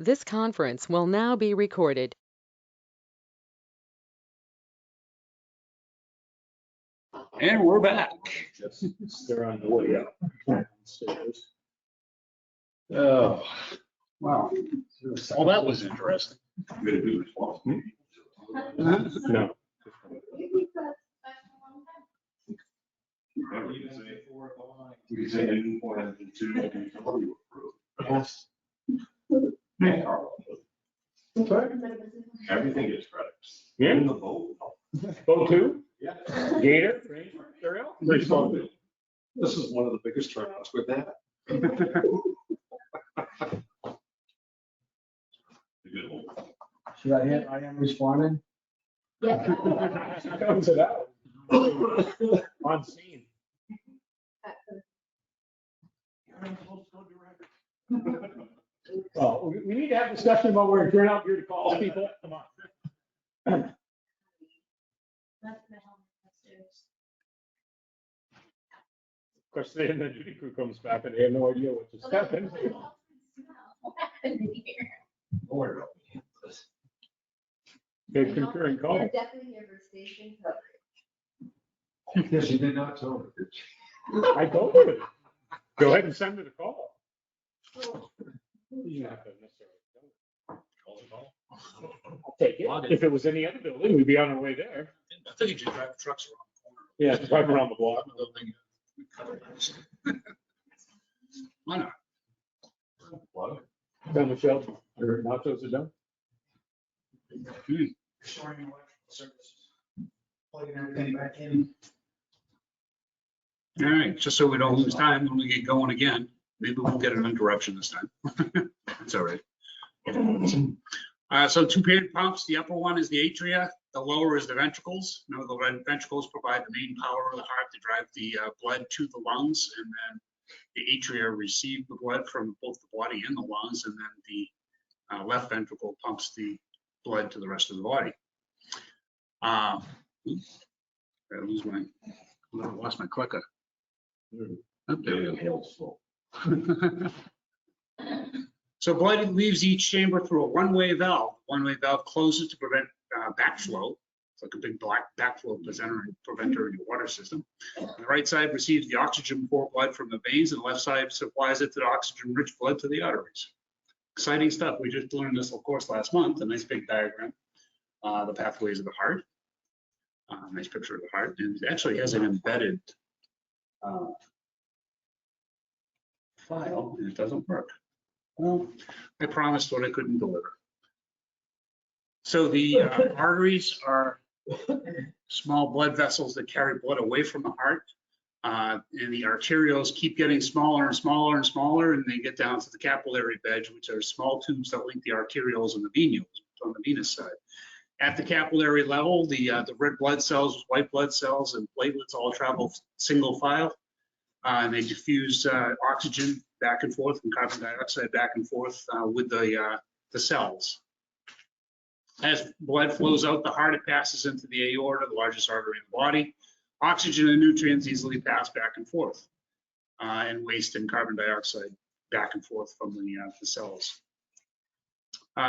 This conference will now be recorded. And we're back. They're on the way up. Downstairs. Oh, wow. Well, that was interesting. No. Yes. Everything is credits. Yeah. In the boat. Boat two? Yeah. Gator? Ariel? Pretty small. This is one of the biggest turnouts we've had. Should I hit I am responding? Comes it out. On scene. Oh, we need to have a discussion about where to turn out here to call people. Come on. Of course, then the duty crew comes back and they have no idea what just happened. They're concurring call. Definitely here for station coverage. Yes, you did not tell me, did you? I told you. Go ahead and send it a call. You don't have to necessarily call it all. I'll take it. If it was any other building, we'd be on our way there. I think you just drive trucks around the corner. Yeah, drive around the block. Why not? Done the shelf, or nachos are done. Storing electrical services. Plugging everything back in. All right, just so we don't lose time when we get going again, maybe we'll get an interruption this time. That's all right. So two paired pumps, the upper one is the atria, the lower is the ventricles. Now the ventricles provide the main power of the heart to drive the blood to the lungs, and then the atria receive the blood from both the body and the lungs, and then the left ventricle pumps the blood to the rest of the body. I lost my clicker. Oh, there we go. So blood leaves each chamber through a one-way valve. One-way valve closes to prevent backflow. It's like a big black backflow preventer in your water system. The right side receives the oxygen-poor blood from the veins, and the left side supplies it to the oxygen-rich blood to the arteries. Exciting stuff. We just learned this, of course, last month. A nice big diagram. The pathways of the heart. Nice picture of the heart. And it actually has an embedded file, and it doesn't work. Well, I promised what I couldn't deliver. So the arteries are small blood vessels that carry blood away from the heart. And the arterioles keep getting smaller and smaller and smaller, and they get down to the capillary bed, which are small tubes that link the arterioles and the venules on the venous side. At the capillary level, the red blood cells, white blood cells, and platelets all travel single file, and they diffuse oxygen back and forth and carbon dioxide back and forth with the cells. As blood flows out the heart, it passes into the aorta, the largest artery in the body. Oxygen and nutrients easily pass back and forth, and waste and carbon dioxide back and forth from the cells.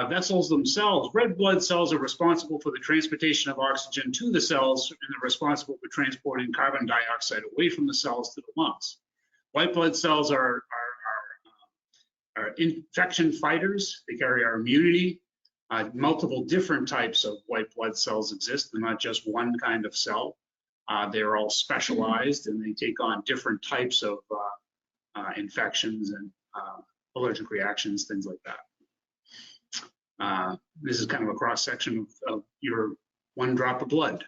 Vessels themselves, red blood cells are responsible for the transportation of oxygen to the cells, and they're responsible for transporting carbon dioxide away from the cells to the lungs. White blood cells are infection fighters. They carry our immunity. Multiple different types of white blood cells exist. They're not just one kind of cell. They're all specialized, and they take on different types of infections and allergic reactions, things like that. This is kind of a cross-section of your one drop of blood.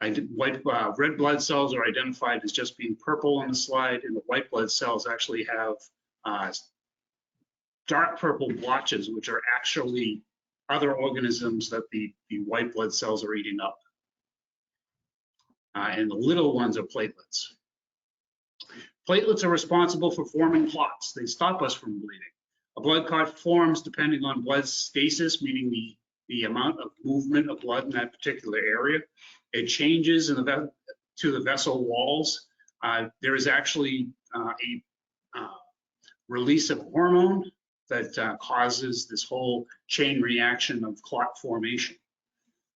Red blood cells are identified as just being purple on the slide, and the white blood cells actually have dark purple blotches, which are actually other organisms that the white blood cells are eating up. And the little ones are platelets. Platelets are responsible for forming clots. They stop us from bleeding. A blood clot forms depending on blood stasis, meaning the amount of movement of blood in that particular area. It changes to the vessel walls. There is actually a release of hormone that causes this whole chain reaction of clot formation.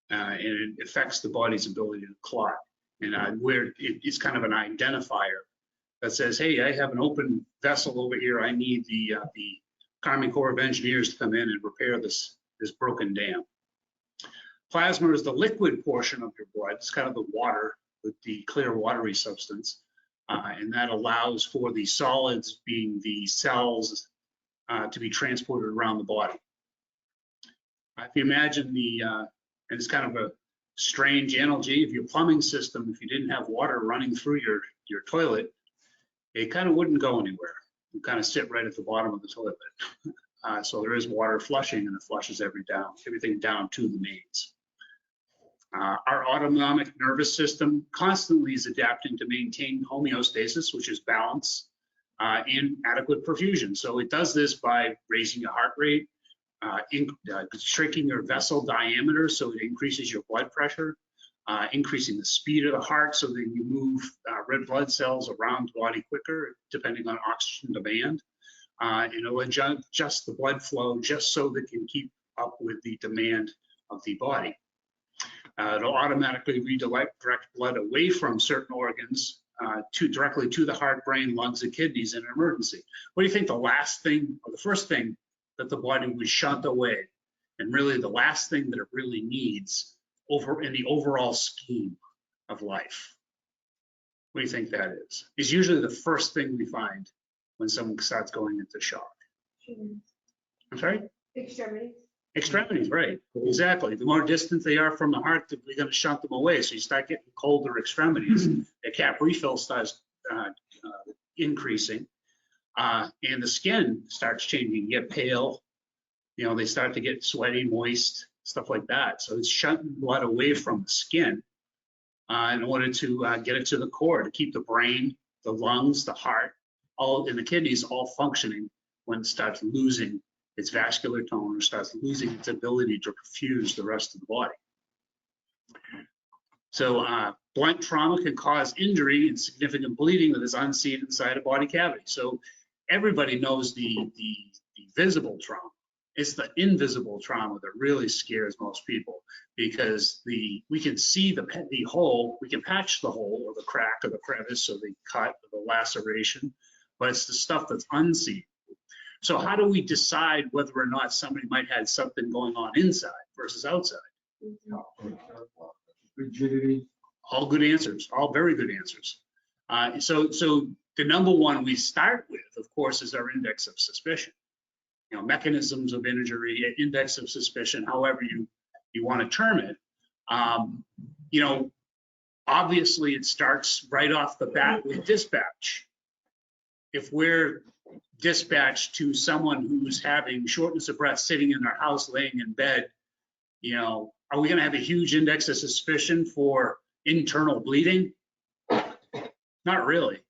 And it affects the body's ability to clot. And where it's kind of an identifier that says, hey, I have an open vessel over here. I need the Army Corps of Engineers to come in and repair this broken dam. Plasma is the liquid portion of your blood. It's kind of the water, with the clear watery substance. And that allows for the solids, being the cells, to be transported around the body. If you imagine and it's kind of a strange analogy, if your plumbing system, if you didn't have water running through your toilet, it kind of wouldn't go anywhere. You kind of sit right at the bottom of the toilet. So there is water flushing, and it flushes everything down to the mains. Our autonomic nervous system constantly is adapting to maintain homeostasis, which is balance, and adequate perfusion. So it does this by raising your heart rate, shrinking your vessel diameter so it increases your blood pressure, increasing the speed of the heart so that you move red blood cells around the body quicker depending on oxygen demand. And it'll adjust the blood flow just so that it can keep up with the demand of the body. It'll automatically redirect blood away from certain organs directly to the heart, brain, lungs, and kidneys in an emergency. What do you think the last thing, or the first thing that the body would shunt away, and really the last thing that it really needs in the overall scheme of life? What do you think that is? Is usually the first thing we find when someone starts going into shock. I'm sorry? Extremities. Extremities, right? Exactly. The more distant they are from the heart, we're going to shunt them away. So you start getting colder extremities. The cap refill starts increasing, and the skin starts changing. You get pale. They start to get sweaty, moist, stuff like that. So it's shunting blood away from the skin in order to get it to the core, to keep the brain, the lungs, the heart, and the kidneys all functioning when it starts losing its vascular tone or starts losing its ability to perfuse the rest of the body. So blunt trauma can cause injury and significant bleeding that is unseen inside a body cavity. So everybody knows the visible trauma. It's the invisible trauma that really scares most people, because we can see the hole, we can patch the hole or the crack or the crevice or the cut or the laceration, but it's the stuff that's unseen. So how do we decide whether or not somebody might have something going on inside versus outside? Rigidity. All good answers, all very good answers. So the number one we start with, of course, is our index of suspicion. Mechanisms of injury, index of suspicion, however you want to term it. Obviously it starts right off the bat with dispatch. If we're dispatched to someone who's having shortness of breath sitting in their house, laying in bed, are we going to have a huge index of suspicion for internal bleeding? Not really.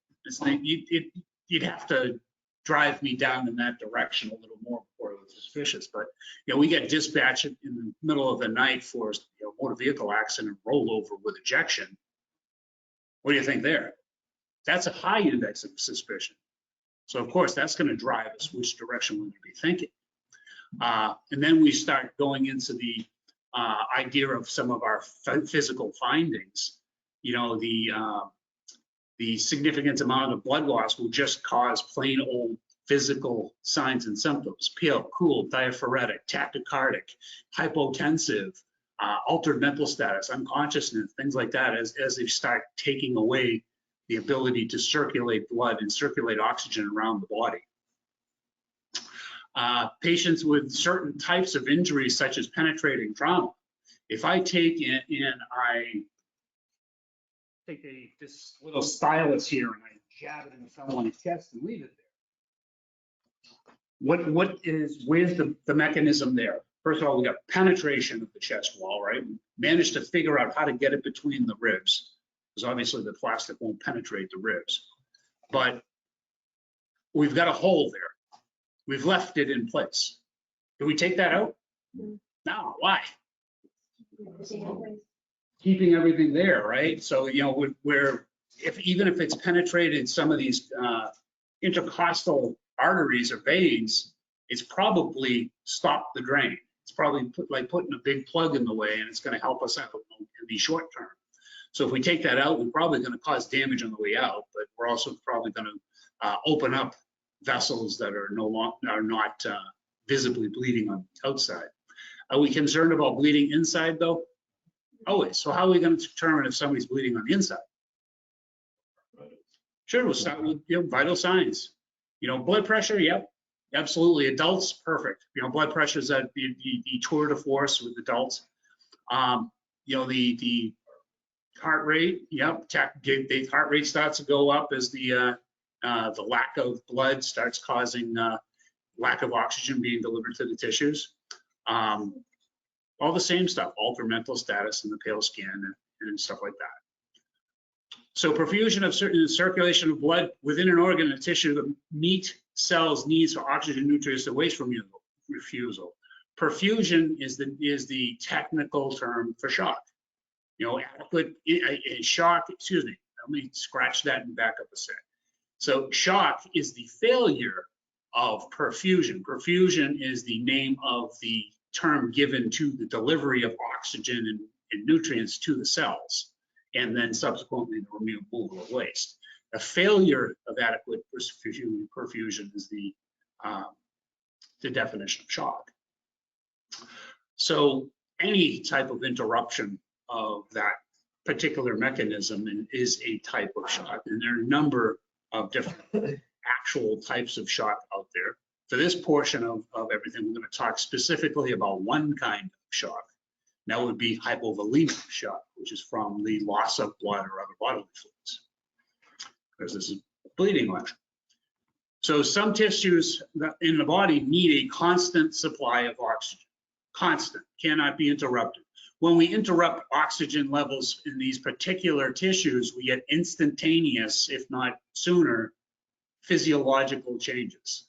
You'd have to drive me down in that direction a little more before it was suspicious. But we get dispatched in the middle of the night for a motor vehicle accident, rollover with ejection. What do you think there? That's a high index of suspicion. So of course that's going to drive us which direction we're going to be thinking. And then we start going into the idea of some of our physical findings. The significant amount of blood loss will just cause plain old physical signs and symptoms: pale, cool, diaphoretic, tachycardic, hypotensive, altered mental status, unconsciousness, things like that, as they start taking away the ability to circulate blood and circulate oxygen around the body. Patients with certain types of injuries, such as penetrating trauma, if I take this little stylus here and I jab it in someone's chest and leave it there, where's the mechanism there? First of all, we got penetration of the chest wall, right? We managed to figure out how to get it between the ribs, because obviously the plastic won't penetrate the ribs. But we've got a hole there. We've left it in place. Do we take that out? No, why? Keeping everything there, right? So, even if it's penetrated some of these intercostal arteries or veins, it's probably stopped the drain. It's probably like putting a big plug in the way, and it's going to help us out in the short term. So if we take that out, we're probably going to cause damage on the way out, but we're also probably going to open up vessels that are not visibly bleeding on the outside. Are we concerned about bleeding inside though? Always. So how are we going to determine if somebody's bleeding on the inside? Sure, we'll start with vital signs. Blood pressure, yep, absolutely. Adults, perfect. Blood pressure is at the tour de force with adults. The heart rate, yep, the heart rate starts to go up as the lack of blood starts causing lack of oxygen being delivered to the tissues. All the same stuff, altered mental status and the pale skin and stuff like that. So perfusion of certain circulation of blood within an organ and tissue that meet cells' needs for oxygen, nutrients, and waste refusal. Perfusion is the technical term for shock. Adequate shock, excuse me, let me scratch that and back up a sec. So shock is the failure of perfusion. Perfusion is the name of the term given to the delivery of oxygen and nutrients to the cells, and then subsequently the removal of waste. A failure of adequate perfusion is the definition of shock. So any type of interruption of that particular mechanism is a type of shock, and there are a number of different actual types of shock out there. For this portion of everything, we're going to talk specifically about one kind of shock. That would be hypovolemic shock, which is from the loss of blood or other bodily fluids, because this is bleeding lecture. So some tissues in the body need a constant supply of oxygen. Constant, cannot be interrupted. When we interrupt oxygen levels in these particular tissues, we get instantaneous, if not sooner, physiological changes.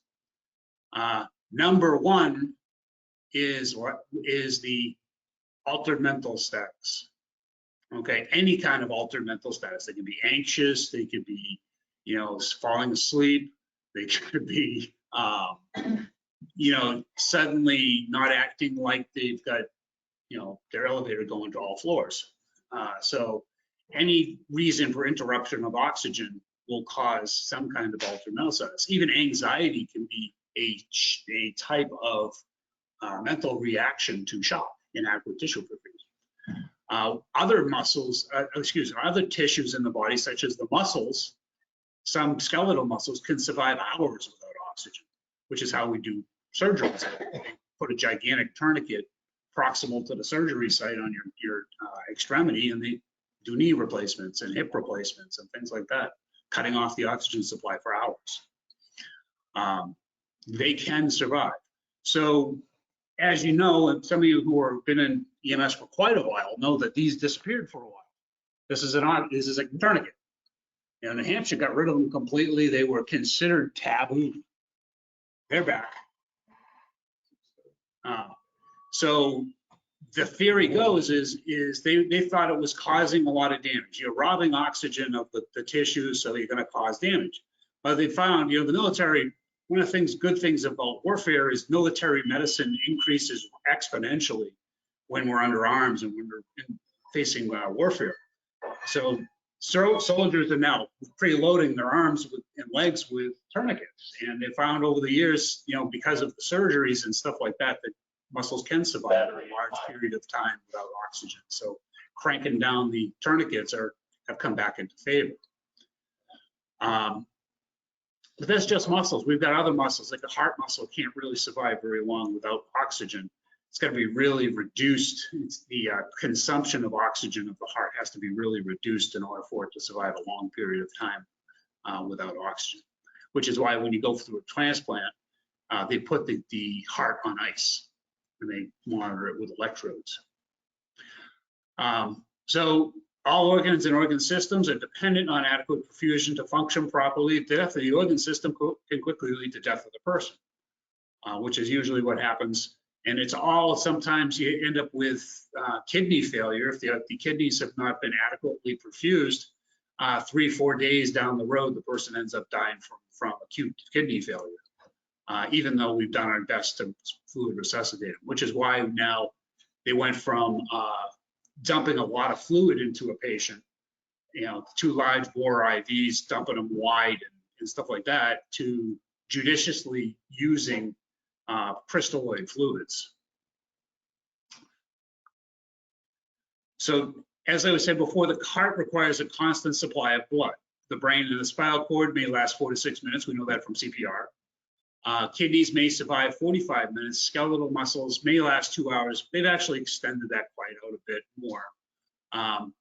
Number one is the altered mental status. Okay, any kind of altered mental status. They can be anxious, they could be, falling asleep, they could be, suddenly not acting like they've got, their elevator going to all floors. So any reason for interruption of oxygen will cause some kind of altered mental status. Even anxiety can be a type of mental reaction to shock, inadequate tissue perfusion. Other tissues in the body, such as the muscles, some skeletal muscles can survive hours without oxygen, which is how we do surgeries. They put a gigantic tourniquet proximal to the surgery site on your extremity, and they do knee replacements and hip replacements and things like that, cutting off the oxygen supply for hours. They can survive. So as you know, and some of you who have been in EMS for quite a while know that these disappeared for a while. This is a tourniquet. New Hampshire got rid of them completely. They were considered taboo. They're back. So the theory goes is they thought it was causing a lot of damage. You're robbing oxygen of the tissues, so you're going to cause damage. But they found, the military, one of the good things about warfare is military medicine increases exponentially when we're under arms and when we're facing warfare. So soldiers are now preloading their arms and legs with tourniquets, and they found over the years, because of the surgeries and stuff like that, that muscles can survive a large period of time without oxygen. So cranking down the tourniquets have come back into favor. But that's just muscles. We've got other muscles, like the heart muscle can't really survive very long without oxygen. It's got to be really reduced. The consumption of oxygen of the heart has to be really reduced in order for it to survive a long period of time without oxygen, which is why when you go through a transplant, they put the heart on ice and they monitor it with electrodes. So all organs and organ systems are dependent on adequate perfusion to function properly. Death of the organ system can quickly lead to death of the person, which is usually what happens. And it's sometimes you end up with kidney failure. If the kidneys have not been adequately perfused, 3-4 days down the road, the person ends up dying from acute kidney failure. even though we've done our best to fluid resuscitate them, which is why now they went from dumping a lot of fluid into a patient, 2 large bore IVs, dumping them wide and stuff like that, to judiciously using crystalloid fluids. So as I was saying before, the heart requires a constant supply of blood. The brain and the spinal cord may last 4 to 6 minutes. We know that from CPR. Kidneys may survive 45 minutes. Skeletal muscles may last 2 hours. They've actually extended that quite out a bit more.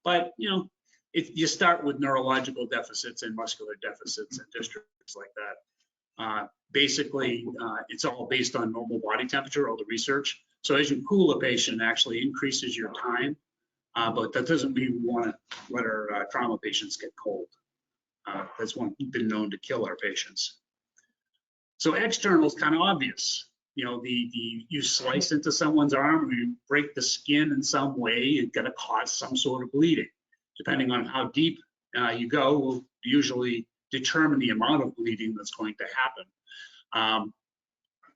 But you start with neurological deficits and muscular deficits and dystrophies like that. Basically, it's all based on normal body temperature, all the research. So as you cool a patient, it actually increases your time. But that doesn't mean we want to let our trauma patients get cold. That's been known to kill our patients. So external is kind of obvious. You slice into someone's arm, or you break the skin in some way, it's going to cause some sort of bleeding. Depending on how deep you go, will usually determine the amount of bleeding that's going to happen.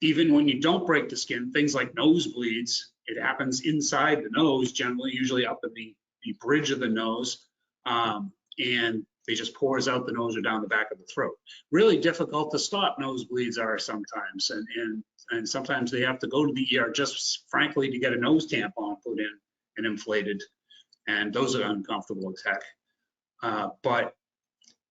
Even when you don't break the skin, things like nosebleeds, it happens inside the nose, generally, usually up in the bridge of the nose, and they just pours out the nose or down the back of the throat. Really difficult to stop nosebleeds are sometimes, and sometimes they have to go to the ER just frankly to get a nose tampon put in and inflated, and those are uncomfortable as heck. But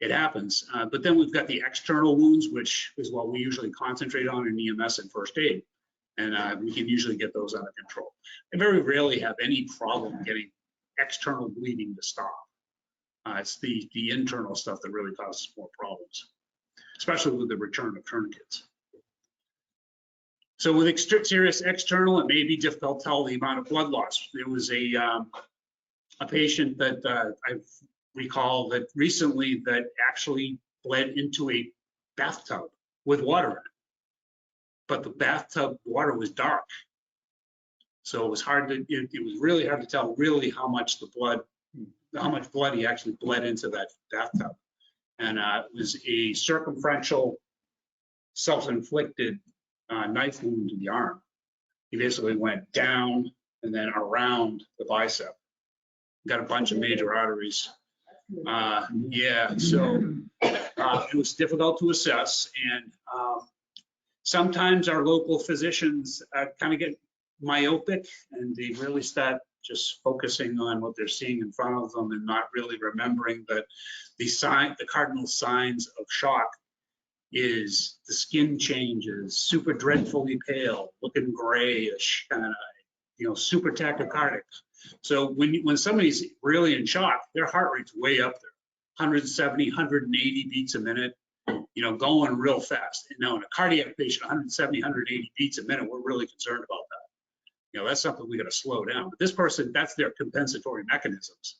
it happens. But then we've got the external wounds, which is what we usually concentrate on in EMS and first aid. And we can usually get those under control. I very rarely have any problem getting external bleeding to stop. It's the internal stuff that really causes more problems, especially with the return of tourniquets. So with serious external, it may be difficult to tell the amount of blood loss. There was a patient that I recall that recently that actually bled into a bathtub with water in it, but the bathtub water was dark, so it was it was really hard to tell really how much blood he actually bled into that bathtub. And it was a circumferential self-inflicted knife wound to the arm. He basically went down and then around the bicep, got a bunch of major arteries. Yeah, so it was difficult to assess, and sometimes our local physicians kind of get myopic, and they really start just focusing on what they're seeing in front of them and not really remembering that the cardinal signs of shock is the skin changes, super dreadfully pale, looking grayish, kind of, super tachycardic. So when somebody's really in shock, their heart rate's way up there, 170, 180 beats a minute, going real fast. And now in a cardiac patient, 170, 180 beats a minute, we're really concerned about that. That's something we got to slow down. But this person, that's their compensatory mechanisms.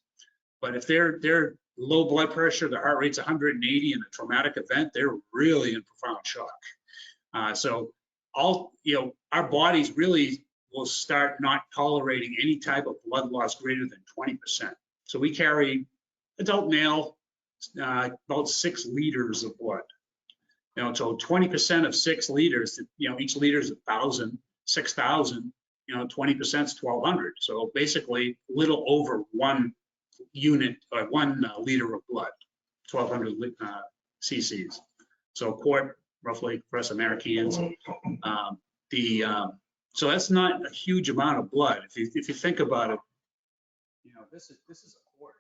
But if they're low blood pressure, their heart rate's 180 in a traumatic event, they're really in profound shock. So our bodies really will start not tolerating any type of blood loss greater than 20%. So we carry, adult male, about 6 liters of blood. So 20% of 6 liters, each liter is 1,000, 6,000, 20% is 1,200. So basically a little over 1 unit, or 1 liter of blood, 1,200 cc's. So a quart, roughly, for us Americans. So that's not a huge amount of blood. If you think about it, this is a quart.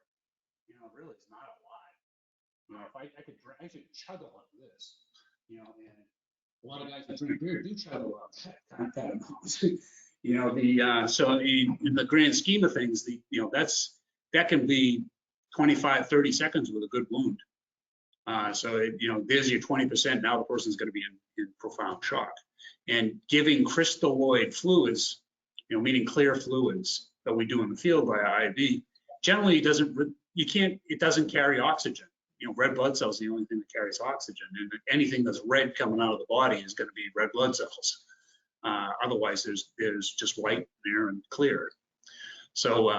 Really, it's not a lot. If I could actually chug a lot of this, and a lot of guys that drink beer do chug a lot of that amount. So in the grand scheme of things, that can be 25, 30 seconds with a good wound. So there's your 20%. Now the person's going to be in profound shock. And giving crystalloid fluids, meaning clear fluids that we do in the field by IV, generally it doesn't carry oxygen. Red blood cells are the only thing that carries oxygen, and anything that's red coming out of the body is going to be red blood cells. Otherwise, there's just white there and clear. So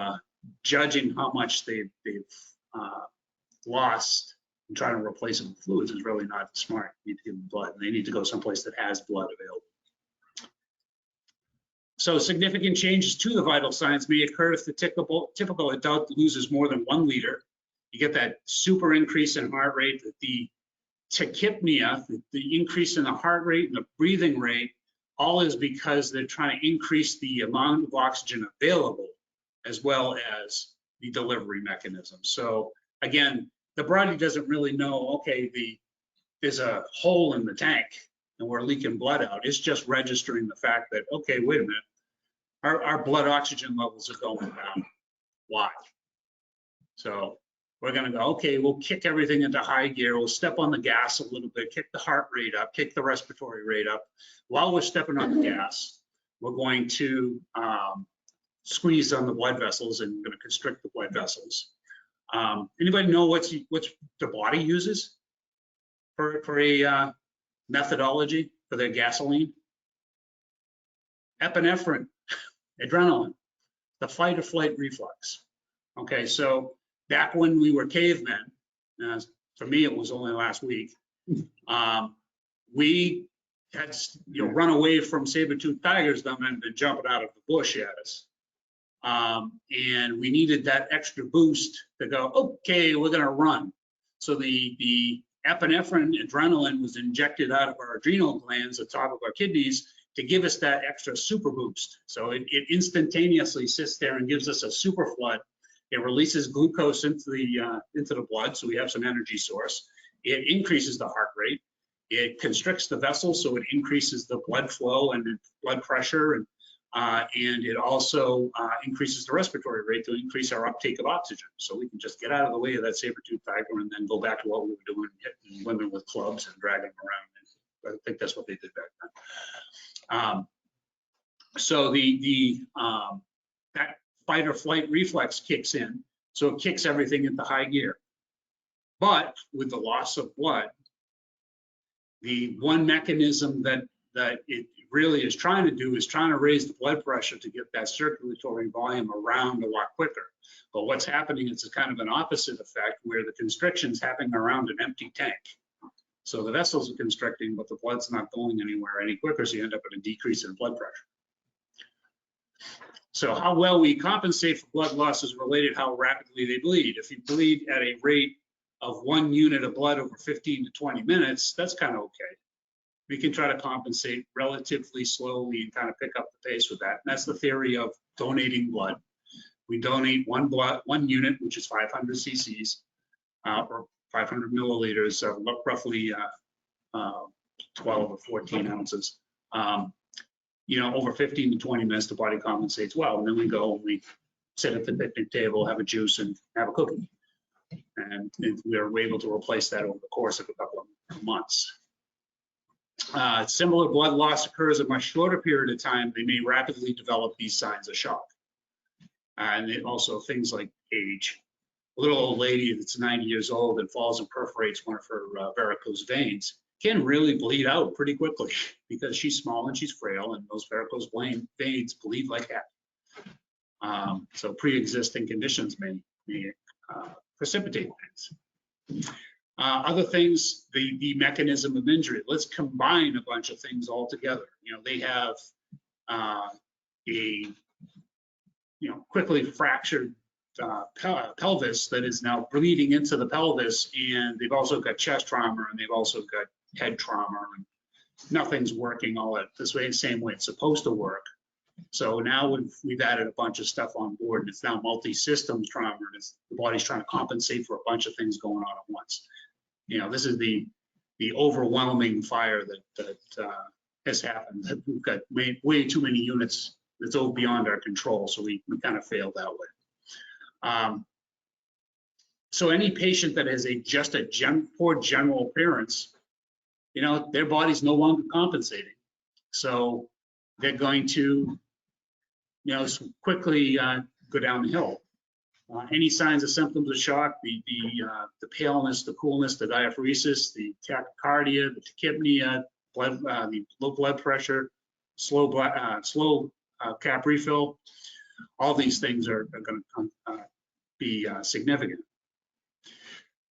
judging how much they've lost And trying to replace them with fluids is really not smart. You need to give them blood, and they need to go someplace that has blood available. So significant changes to the vital signs may occur if the typical adult loses more than 1 liter. You get that super increase in heart rate, the tachypnea, the increase in the heart rate and the breathing rate, all is because they're trying to increase the amount of oxygen available as well as the delivery mechanism. So again, the body doesn't really know, okay, there's a hole in the tank and we're leaking blood out. It's just registering the fact that, okay, wait a minute, our blood oxygen levels are going down. Why? So we're gonna go, okay, we'll kick everything into high gear. We'll step on the gas a little bit, kick the heart rate up, kick the respiratory rate up. While we're stepping on the gas, we're going to squeeze on the blood vessels and going to constrict the blood vessels. Anybody know what the body uses for a methodology for their gasoline? Epinephrine, adrenaline, the fight or flight reflex. Okay, so back when we were cavemen, for me it was only last week, we had run away from saber-toothed tigers that had been jumping out of the bush at us. And we needed that extra boost to go, okay, we're gonna run. So the epinephrine, adrenaline was injected out of our adrenal glands, the top of our kidneys, to give us that extra super boost. So it instantaneously sits there and gives us a super flood. It releases glucose into the blood, so we have some energy source. It increases the heart rate. It constricts the vessels, so it increases the blood flow and blood pressure, and it also increases the respiratory rate to increase our uptake of oxygen. So we can just get out of the way of that saber-toothed tiger and then go back to what we were doing, hitting women with clubs and dragging them around. I think that's what they did back then. So that fight or flight reflex kicks in, so it kicks everything into high gear. But with the loss of blood, the one mechanism that it really is trying to do is trying to raise the blood pressure to get that circulatory volume around a lot quicker. But what's happening is a kind of an opposite effect where the constriction's happening around an empty tank. So the vessels are constricting, but the blood's not going anywhere any quicker, so you end up with a decrease in blood pressure. So how well we compensate for blood loss is related to how rapidly they bleed. If you bleed at a rate of 1 unit of blood over 15 to 20 minutes, that's kind of okay. We can try to compensate relatively slowly and kind of pick up the pace with that. And that's the theory of donating blood. We donate one unit, which is 500 cc's or 500 milliliters, roughly 12 or 14 ounces. Over 15 to 20 minutes, the body compensates well. And then we go and we sit at the picnic table, have a juice and have a cookie. And we're able to replace that over the course of a couple of months. Similar blood loss occurs a much shorter period of time. They may rapidly develop these signs of shock. And also things like age. A little old lady that's 90 years old and falls and perforates one of her varicose veins can really bleed out pretty quickly because she's small and she's frail, and those varicose veins bleed like that. So pre-existing conditions may precipitate things. Other things, the mechanism of injury. Let's combine a bunch of things all together. They have a quickly fractured pelvis that is now bleeding into the pelvis, and they've also got chest trauma, and they've also got head trauma, and nothing's working all at this way, same way it's supposed to work. So now we've added a bunch of stuff on board, and it's now multi-system trauma, and the body's trying to compensate for a bunch of things going on at once. This is the overwhelming fire that has happened. We've got way too many units that's all beyond our control, so we kind of failed that way. So any patient that has just a poor general appearance, their body's no longer compensating. So they're going to, quickly go downhill. Any signs or symptoms of shock, the paleness, the coolness, the diaphoresis, the tachycardia, the tachypnea, the low blood pressure, slow cap refill, all these things are going to be significant.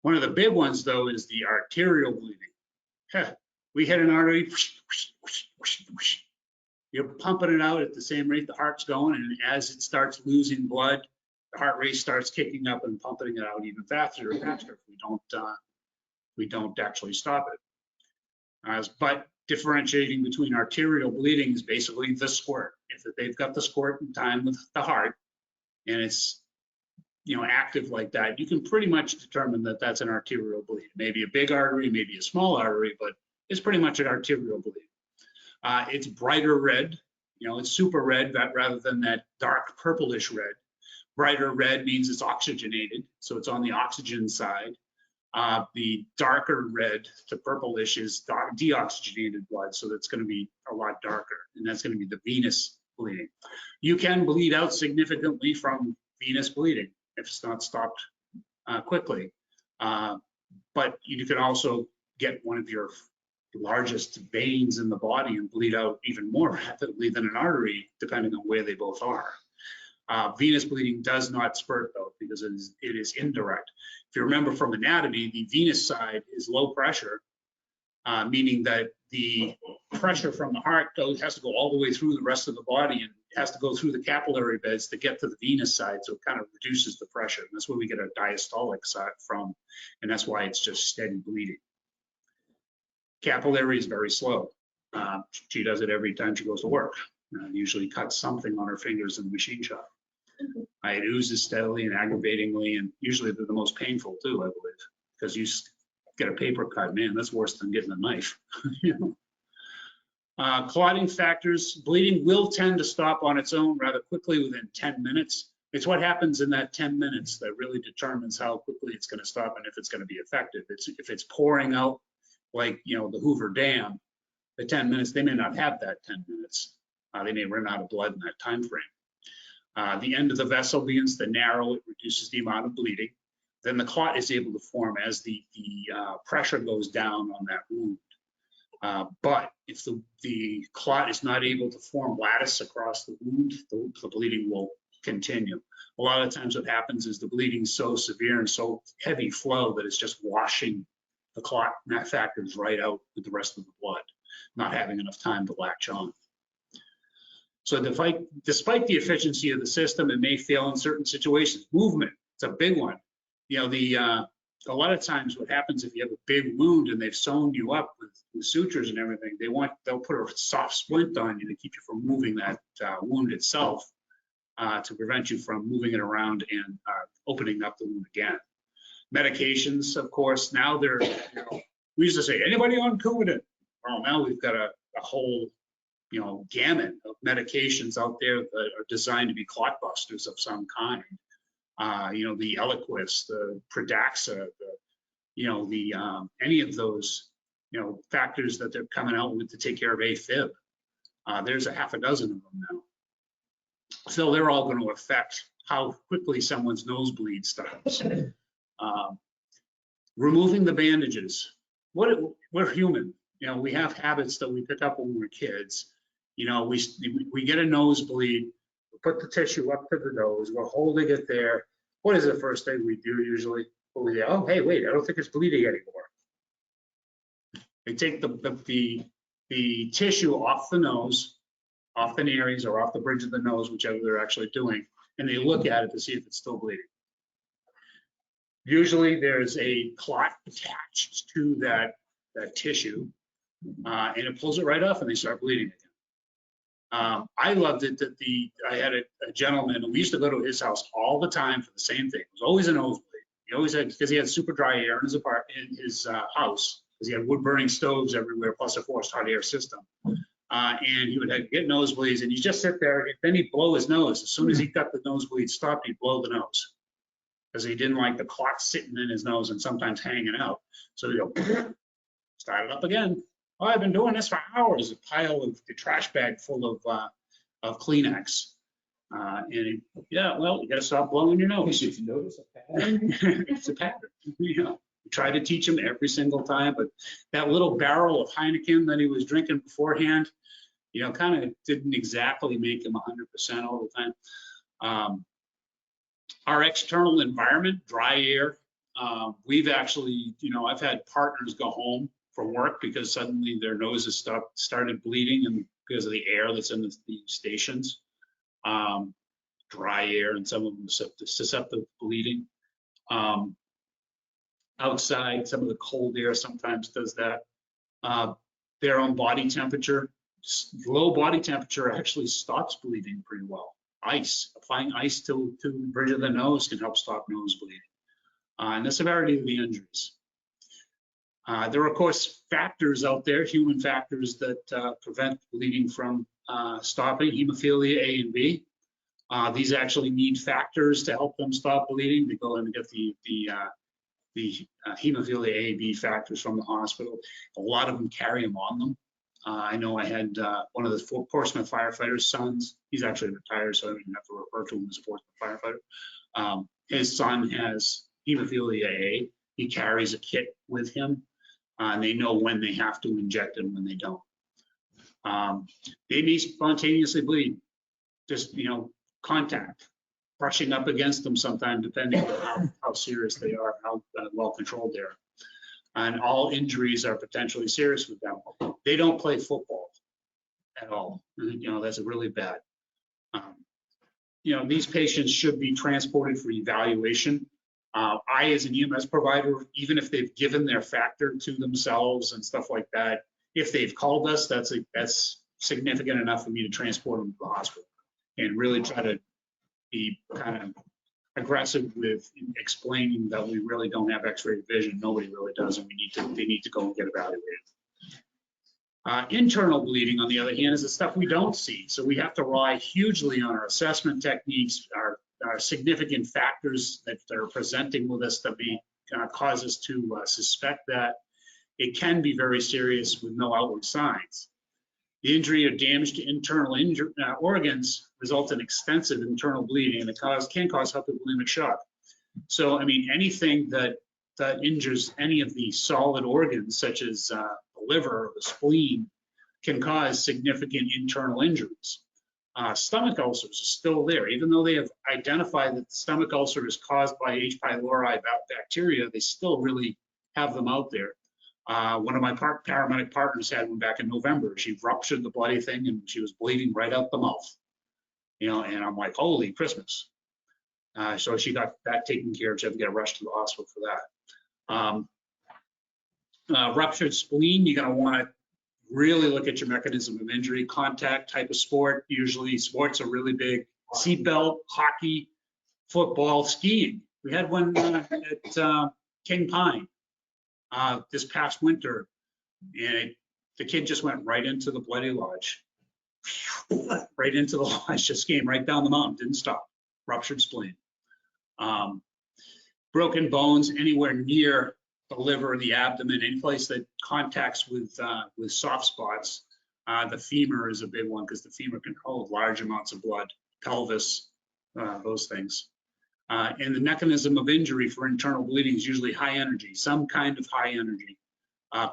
One of the big ones, though, is the arterial bleeding. We hit an artery, you're pumping it out at the same rate the heart's going, and as it starts losing blood, the heart rate starts kicking up and pumping it out even faster and faster if we don't actually stop it. But differentiating between arterial bleeding is basically the squirt. If they've got the squirt in time with the heart and it's active like that, you can pretty much determine that that's an arterial bleed. Maybe a big artery, maybe a small artery, but it's pretty much an arterial bleed. It's brighter red, it's super red rather than that dark purplish red. Brighter red means it's oxygenated, so it's on the oxygen side. The darker red to purplish is deoxygenated blood, so that's going to be a lot darker, and that's going to be the venous bleeding. You can bleed out significantly from venous bleeding if it's not stopped quickly, but you can also get one of your largest veins in the body and bleed out even more rapidly than an artery, depending on where they both are. Venous bleeding does not spurt, though, because it is indirect. If you remember from anatomy, the venous side is low pressure, meaning that the pressure from the heart has to go all the way through the rest of the body and has to go through the capillary beds to get to the venous side, so it kind of reduces the pressure. And that's where we get our diastolic side from, and that's why it's just steady bleeding. Capillary is very slow. She does it every time she goes to work. Usually cuts something on her fingers in the machine shop. It oozes steadily and aggravatingly, and usually they're the most painful too, I believe, because you get a paper cut, man, that's worse than getting a knife. Clotting factors, bleeding will tend to stop on its own rather quickly within 10 minutes. It's what happens in that 10 minutes that really determines how quickly it's going to stop and if it's going to be effective. If it's pouring out like the Hoover Dam, the 10 minutes, they may not have that 10 minutes. They may run out of blood in that time frame. The end of the vessel begins to narrow, it reduces the amount of bleeding. Then the clot is able to form as the pressure goes down on that wound. But if the clot is not able to form lattice across the wound, the bleeding will continue. A lot of times what happens is the bleeding is so severe and so heavy flow that it's just washing the clot factors right out with the rest of the blood, not having enough time to latch on. So despite the efficiency of the system, it may fail in certain situations. Movement, it's a big one. A lot of times what happens if you have a big wound and they've sewn you up with sutures and everything, they'll put a soft splint on you to keep you from moving that wound itself, to prevent you from moving it around and opening up the wound again. Medications, of course, now they're, we used to say, anybody on Coumadin? Well, now we've got a whole gamut of medications out there that are designed to be clot busters of some kind. The Eliquis, the Pradaxa, any of those, factors that they're coming out with to take care of AFib. There's a half a dozen of them now. So they're all going to affect how quickly someone's nosebleed starts. Removing the bandages. We're human. We have habits that we pick up when we're kids. We get a nosebleed, we put the tissue up to the nose, we're holding it there. What is the first thing we do usually? We say, oh, hey, wait, I don't think it's bleeding anymore. They take the tissue off the nose, off the nares or off the bridge of the nose, whichever they're actually doing, and they look at it to see if it's still bleeding. Usually there's a clot attached to that tissue, and it pulls it right off and they start bleeding again. I loved it that I had a gentleman, we used to go to his house all the time for the same thing. It was always a nosebleed. He always had, because he had super dry air in his house, because he had wood burning stoves everywhere, plus a forced hot air system. And he would get nosebleeds, and you just sit there, and then he'd blow his nose. As soon as he got the nosebleed stopped, he'd blow the nose, because he didn't like the clot sitting in his nose and sometimes hanging out. So he'd go, start it up again. Oh, I've been doing this for hours. A pile of the trash bag full of Kleenex. You got to stop blowing your nose. Did you notice a pattern? It's a pattern. We try to teach him every single time, but that little barrel of Heineken that he was drinking beforehand, kind of didn't exactly make him 100% all the time. Our external environment, dry air, We've actually, I've had partners go home from work because suddenly their noses started bleeding, and because of the air that's in the stations, dry air, and some of them susceptible to bleeding. Outside, some of the cold air sometimes does that. Their own body temperature, low body temperature actually stops bleeding pretty well. Applying ice to the bridge of the nose can help stop nose bleeding. And the severity of the injuries. There are, of course, factors out there, human factors that prevent bleeding from stopping, hemophilia A and B. These actually need factors to help them stop bleeding. They go in and get the hemophilia A, B factors from the hospital. A lot of them carry them on them. I know I had one of the Portsmouth firefighters' sons. He's actually retired, so I don't even have to refer to him as a Portsmouth firefighter. His son has hemophilia A. He carries a kit with him, and they know when they have to inject it and when they don't. They may spontaneously bleed, just contact, brushing up against them sometime, depending on how serious they are, how well controlled they are. And all injuries are potentially serious with them. They don't play football at all. That's really bad. These patients should be transported for evaluation. I, as an EMS provider, even if they've given their factor to themselves and stuff like that, if they've called us, that's significant enough for me to transport them to the hospital and really try to be kind of aggressive with explaining that we really don't have X-ray vision. Nobody really does, and they need to go and get evaluated. Internal bleeding, on the other hand, is the stuff we don't see. So we have to rely hugely on our assessment techniques, our significant factors that are presenting with us that may cause us to suspect that it can be very serious with no outward signs. The injury or damage to internal organs result in extensive internal bleeding, and it can cause hypovolemic shock. So, I mean, anything that injures any of the solid organs, such as the liver or the spleen, can cause significant internal injuries. Stomach ulcers are still there. Even though they have identified that the stomach ulcer is caused by H. pylori bacteria, they still really have them out there. One of my paramedic partners had one back in November. She ruptured the bloody thing and she was bleeding right out the mouth. And I'm like, holy Christmas. So she got that taken care of. She had to get rushed to the hospital for that. Ruptured spleen, you're going to want to really look at your mechanism of injury. Contact type of sport, usually sports are really big. Seatbelt, hockey, football, skiing. We had one at King Pine this past winter, and the kid just went right into the bloody lodge. Right into the lodge, just came right down the mountain, didn't stop. Ruptured spleen. Broken bones anywhere near the liver or the abdomen, any place that contacts with soft spots. The femur is a big one because the femur can hold large amounts of blood, pelvis, those things. And the mechanism of injury for internal bleeding is usually high energy, some kind of high energy.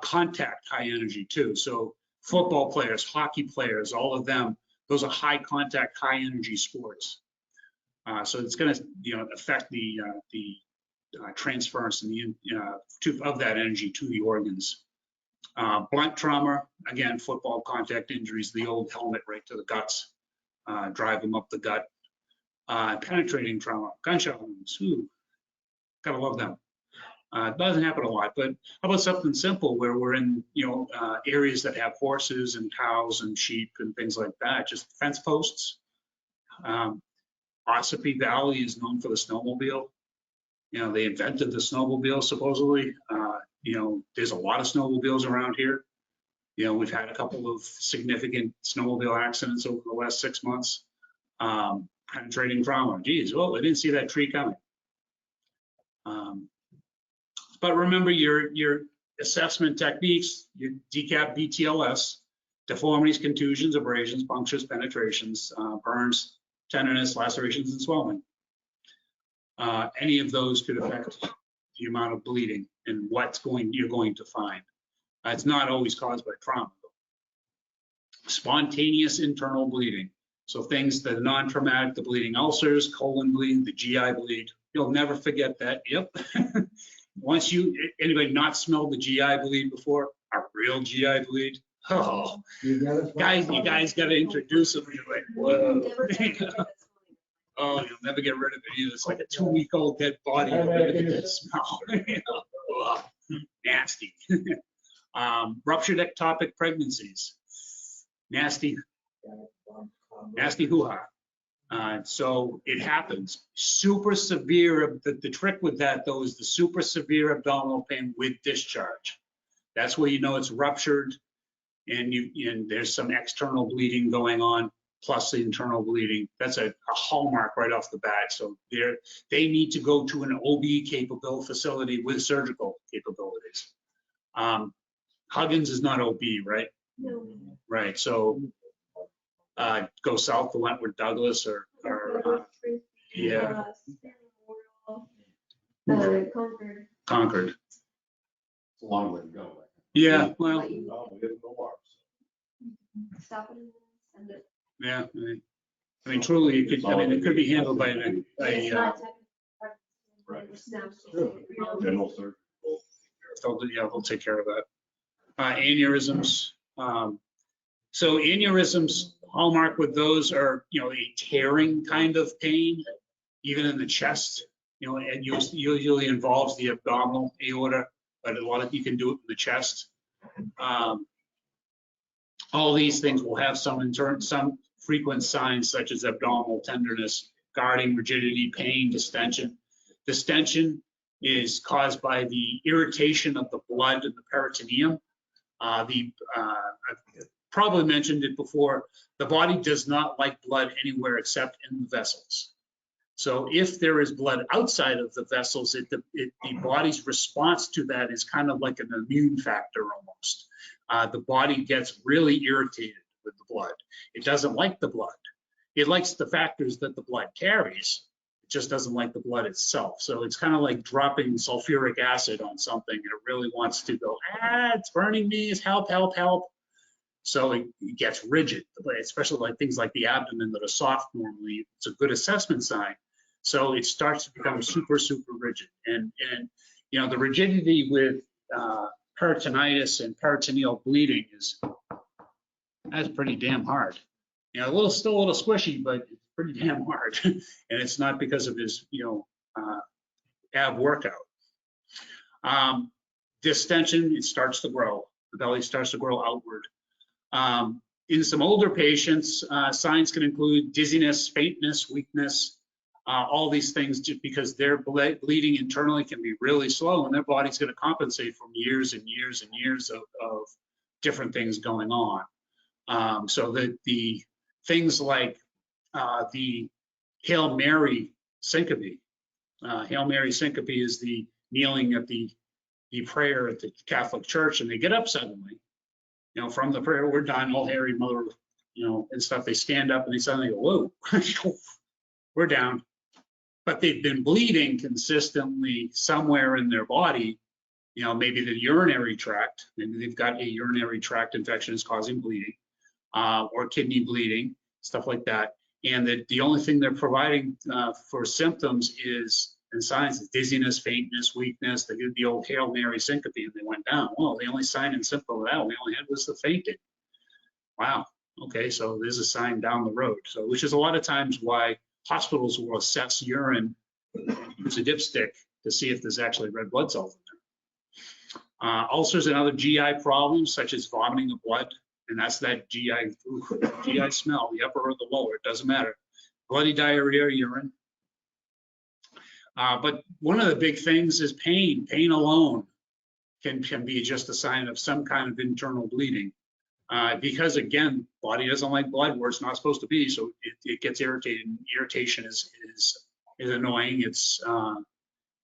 Contact, high energy too. So football players, hockey players, all of them, those are high contact, high energy sports. So it's going to affect the transference and of that energy to the organs. Blunt trauma, again, football contact injuries, the old helmet right to the guts, drive them up the gut. Penetrating trauma, gunshot wounds, gotta love them. It doesn't happen a lot, but how about something simple where we're in areas that have horses and cows and sheep and things like that, just fence posts. Ossipee Valley is known for the snowmobile. They invented the snowmobile supposedly. There's a lot of snowmobiles around here. We've had a couple of significant snowmobile accidents over the last 6 months. Penetrating trauma, geez, well, I didn't see that tree coming. But remember your assessment techniques, your DCAP, BTLS, deformities, contusions, abrasions, punctures, penetrations, burns, tenderness, lacerations, and swelling. Any of those could affect the amount of bleeding and you're going to find. It's not always caused by trauma. Spontaneous internal bleeding. So things that are non-traumatic, the bleeding ulcers, colon bleeding, the GI bleed, You'll never forget that. Yep. Once anybody not smelled the GI bleed before, a real GI bleed? Oh, you guys got to introduce them. You're like, whoa. Oh, you'll never get rid of it either. It's like a 2-week-old dead body. You'll never get that smell. Ugh, nasty. Ruptured ectopic pregnancies. Nasty hoo-ha. So it happens. Super severe, the trick with that though is the super severe abdominal pain with discharge. That's where you know it's ruptured and there's some external bleeding going on plus the internal bleeding. That's a hallmark right off the bat. So they need to go to an OB capable facility with surgical capabilities. Huggins is not OB, right? No. Right, so go south to Wentworth Douglas or yeah. Concord. Concord. It's a long way to go. Yeah, well, Oh, we have no arms. Stop it and send it. yeah. I mean, truly, it could be handled by It's not Right. technical. General surgery. they'll take care of that. Aneurysms. So aneurysms, hallmark with those are, a tearing kind of pain, even in the chest, and usually involves the abdominal aorta, but a lot of you can do it in the chest. All these things will have some frequent signs such as abdominal tenderness, guarding, rigidity, pain, distension. Distension is caused by the irritation of the blood in the peritoneum. I've probably mentioned it before, the body does not like blood anywhere except in the vessels. So if there is blood outside of the vessels, the body's response to that is kind of like an immune factor almost. The body gets really irritated with the blood. It doesn't like the blood. It likes the factors that the blood carries. It just doesn't like the blood itself. So it's kind of like dropping sulfuric acid on something and it really wants to go, it's burning me, it's help, help, help. So it gets rigid, especially like things like the abdomen that are soft normally. It's a good assessment sign. So it starts to become super, super rigid. And the rigidity with peritonitis and peritoneal bleeding that's pretty damn hard. Still a little squishy, but it's pretty damn hard. And it's not because of his, ab workout. Distension, it starts to grow. The belly starts to grow outward. In some older patients, signs can include dizziness, faintness, weakness, all these things, just because their bleeding internally can be really slow and their body's going to compensate from years and years and years of different things going on. So that the things like the Hail Mary syncope. Hail Mary syncope is the kneeling at the prayer at the Catholic Church, and they get up suddenly. From the prayer, we're done, all Harry, mother, and stuff. They stand up and they suddenly go, whoa, we're down. But they've been bleeding consistently somewhere in their body, maybe the urinary tract, maybe they've got a urinary tract infection is causing bleeding, or kidney bleeding, stuff like that. And the only thing they're providing for symptoms and signs is dizziness, faintness, weakness. They did the old Hail Mary syncope and they went down. Well, the only sign and symptom of that we only had was the fainting. Wow. Okay, so there's a sign down the road. So, which is a lot of times why hospitals will assess urine, use a dipstick to see if there's actually red blood cells in there. Ulcers and other GI problems such as vomiting of blood, and that's that GI smell, the upper or the lower, it doesn't matter. Bloody diarrhea, urine. But one of the big things is pain. Pain alone can be just a sign of some kind of internal bleeding. Because again, body doesn't like blood where it's not supposed to be, so it gets irritated. Irritation is annoying.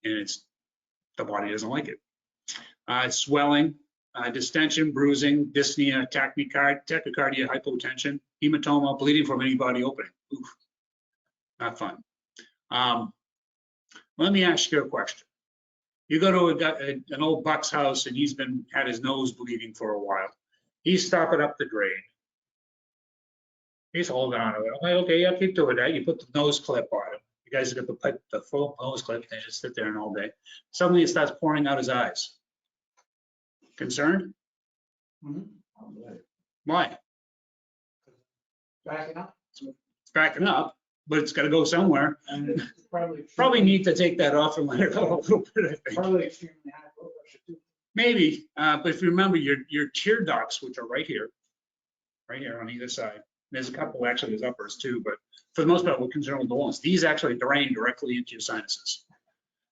The body doesn't like it. Swelling, distension, bruising, dyspnea, tachycardia, hypotension, hematoma, bleeding from any body opening. Oof, not fun. Let me ask you a question. You go to an old buck's house and he's had his nose bleeding for a while. He's stopping up the drain. He's holding on to it. I'm like, okay, yeah, keep doing that. You put the nose clip on him. The guys that got the full hose clip, they just sit there and all day. Suddenly it starts pouring out his eyes. Concerned? Why? Backing up. It's backing up, but it's got to go somewhere. And it's Probably need to take that off and let it go a little bit, I think. Probably extremely high blood pressure too. Maybe, but if you remember your tear ducts, which are right here on either side. There's a couple, actually, there's uppers too, but for the most part, we're concerned with the ones. These actually drain directly into your sinuses.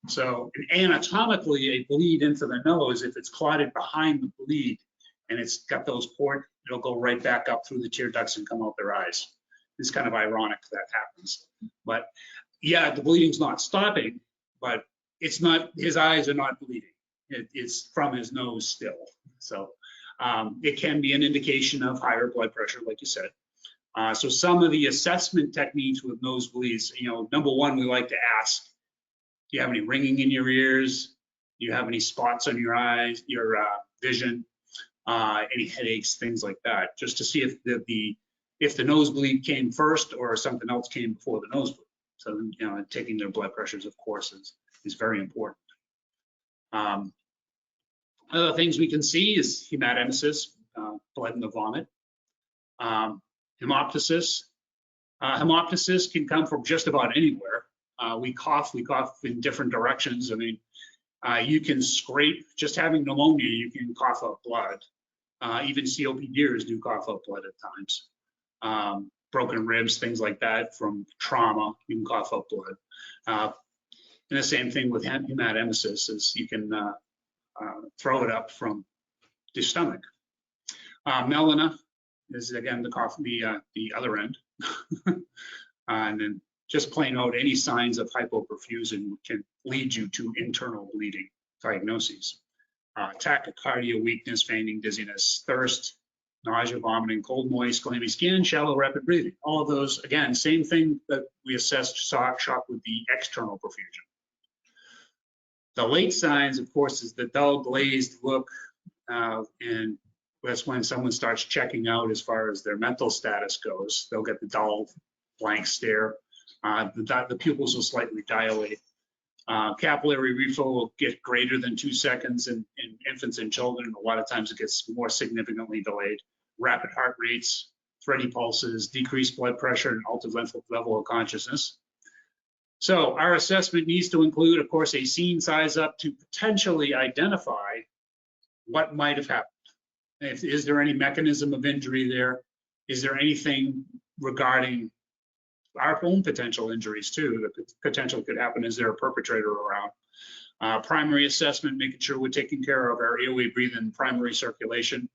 So anatomically, a bleed into the nose, if it's clotted behind the bleed and it's got those ports, it'll go right back up through the tear ducts and come out their eyes. It's kind of ironic that happens. But yeah, the bleeding's not stopping, but it's not, his eyes are not bleeding. It's from his nose still. So it can be an indication of higher blood pressure, like you said. So some of the assessment techniques with nosebleeds, number one, we like to ask, do you have any ringing in your ears? Do you have any spots on your eyes, your vision, any headaches, things like that, just to see if the nosebleed came first or something else came before the nosebleed. So, taking their blood pressures, of course, is very important. Other things we can see is hematemesis, blood in the vomit, hemoptysis. Hemoptysis can come from just about anywhere. We cough in different directions. I mean, you can scrape, just having pneumonia, you can cough up blood. Even COPDers do cough up blood at times. Broken ribs, things like that from trauma, you can cough up blood. And the same thing with hematemesis is you can throw it up from the stomach. Melena is again the other end. And then just plain out any signs of hypoperfusion can lead you to internal bleeding diagnoses. Tachycardia, weakness, fainting, dizziness, thirst, nausea, vomiting, cold, moist, clammy skin, shallow, rapid breathing. All of those, again, same thing that we assessed shock with the external perfusion. The late signs, of course, is the dull glazed look, and that's when someone starts checking out as far as their mental status goes. They'll get the dull, blank stare. The pupils will slightly dilate. Capillary refill will get greater than 2 seconds in infants and children. A lot of times it gets more significantly delayed. Rapid heart rates, thready pulses, decreased blood pressure, and altered level of consciousness. So our assessment needs to include, of course, a scene size up to potentially identify what might have happened. Is there any mechanism of injury there? Is there anything regarding our own potential injuries too? The potential could happen. Is there a perpetrator around? Primary assessment, making sure we're taking care of our airway, breathing, and primary circulation.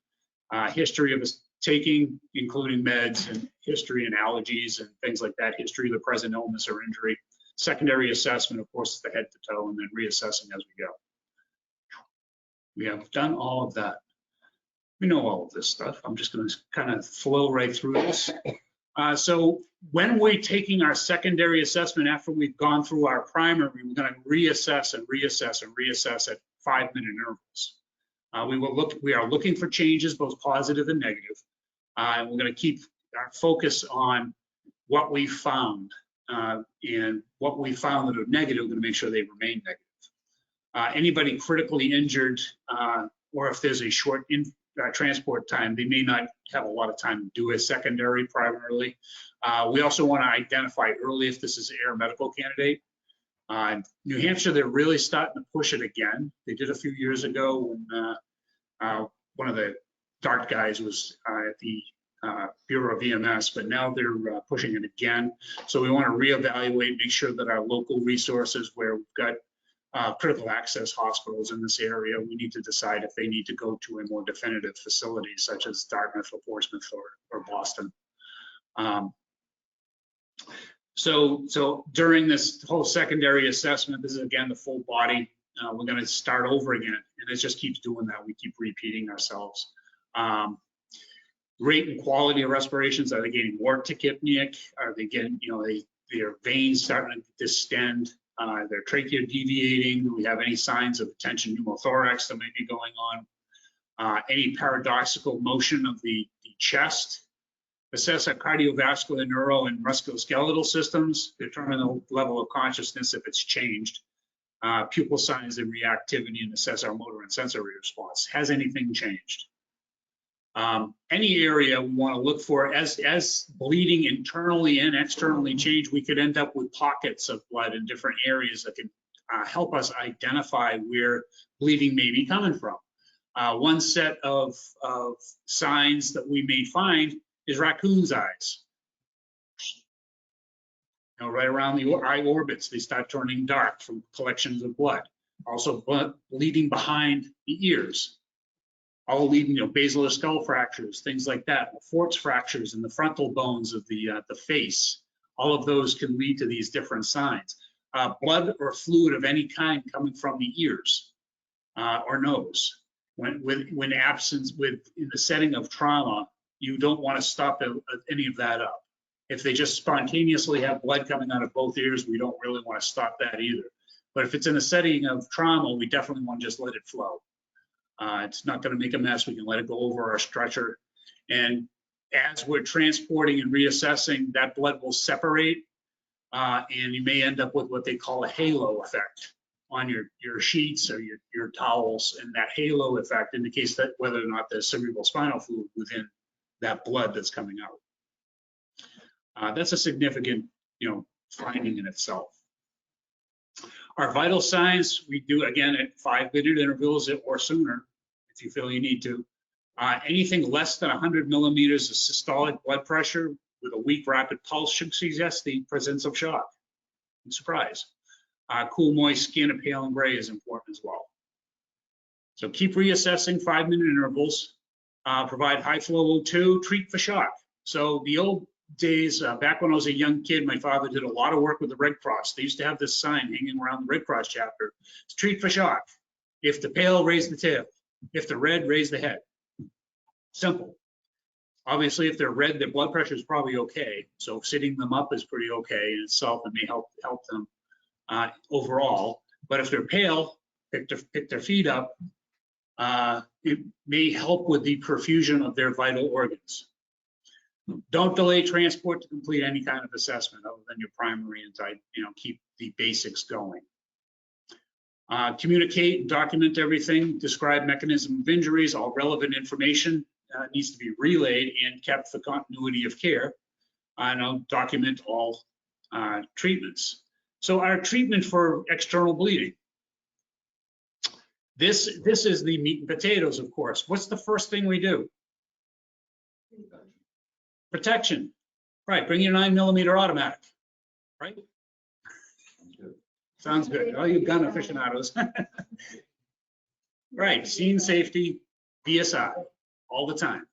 History of us taking, including meds, and history and allergies and things like that. History of the present illness or injury. Secondary assessment, of course, is the head to toe, and then reassessing as we go. We have done all of that. We know all of this stuff. I'm just going to kind of flow right through this. So when we're taking our secondary assessment after we've gone through our primary, we're going to reassess and reassess and reassess at 5-minute intervals. We are looking for changes, both positive and negative. And we're going to keep our focus on what we found. And what we found that are negative, we're going to make sure they remain negative. Anybody critically injured, or if there's a short transport time, they may not have a lot of time to do a secondary primarily. We also want to identify early if this is an air medical candidate. New Hampshire, they're really starting to push it again. They did a few years ago when one of the DART guys was at the Bureau of EMS, but now they're pushing it again. So we want to reevaluate, make sure that our local resources where we've got critical access hospitals in this area, we need to decide if they need to go to a more definitive facility such as Dartmouth or Portsmouth or Boston. So during this whole secondary assessment, this is again the full body. We're going to start over again, and it just keeps doing that. We keep repeating ourselves. Rate and quality of respirations, are they getting more tachypneic? Are they getting, their veins starting to distend? Their trachea deviating? Do we have any signs of tension pneumothorax that may be going on? Any paradoxical motion of the chest assess our cardiovascular, neuro, and musculoskeletal systems, determine the level of consciousness if it's changed, pupil signs and reactivity, and assess our motor and sensory response. Has anything changed? Any area we want to look for as bleeding internally and externally change, we could end up with pockets of blood in different areas that can help us identify where bleeding may be coming from. One set of signs that we may find is raccoon's eyes. You know, right around the eye orbits, they start turning dark from collections of blood. Also bleeding behind the ears. All leading, you know, basilar skull fractures, things like that. Forts fractures in the frontal bones of the face. All of those can lead to these different signs. Blood or fluid of any kind coming from the ears or nose. When absence in the setting of trauma, you don't want to stop any of that up. If they just spontaneously have blood coming out of both ears, we don't really want to stop that either. But if it's in a setting of trauma, we definitely want to just let it flow. It's not going to make a mess. We can let it go over our stretcher. And as we're transporting and reassessing, that blood will separate, and you may end up with what they call a halo effect on your sheets or your towels. And that halo effect indicates that whether or not there's cerebral spinal fluid within that blood that's coming out. That's a significant, you know, finding in itself. Our vital signs, we do again at 5-minute intervals or sooner, if you feel you need to. Anything less than 100 millimeters of systolic blood pressure with a weak rapid pulse should suggest the presence of shock and surprise. Cool, moist skin, a pale and gray is important as well. So keep reassessing 5-minute intervals. Provide high flow O2, treat for shock. So the old days, back when I was a young kid, my father did a lot of work with the Red Cross. They used to have this sign hanging around the Red Cross chapter. It's treat for shock. If the pale, raise the tail. If the red, raise the head. Simple. Obviously, if they're red, their blood pressure is probably okay. So sitting them up is pretty okay in itself and may help them overall. But if they're pale, pick their feet up. It may help with the perfusion of their vital organs. Don't delay transport to complete any kind of assessment other than your primary and keep the basics going. Communicate and document everything, describe mechanism of injuries, all relevant information needs to be relayed and kept for continuity of care. And I'll document all treatments. So our treatment for external bleeding. This is the meat and potatoes, of course. What's the first thing we do? Protection. Right, bring your 9mm automatic, right? Sounds good. All you gun aficionados. Right, scene safety, BSI, all the time.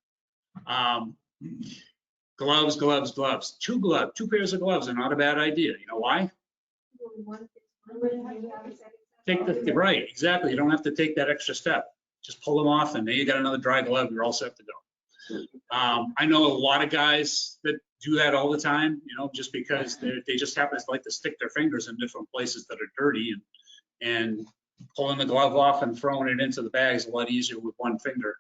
Gloves, gloves, gloves. Two pairs of gloves are not a bad idea. You know why? Right, exactly. You don't have to take that extra step. Just pull them off and then you got another dry glove, you're all set to go. I know a lot of guys that do that all the time, you know, just because they just happen to like to stick their fingers in different places that are dirty, and pulling the glove off and throwing it into the bag is a lot easier with one finger,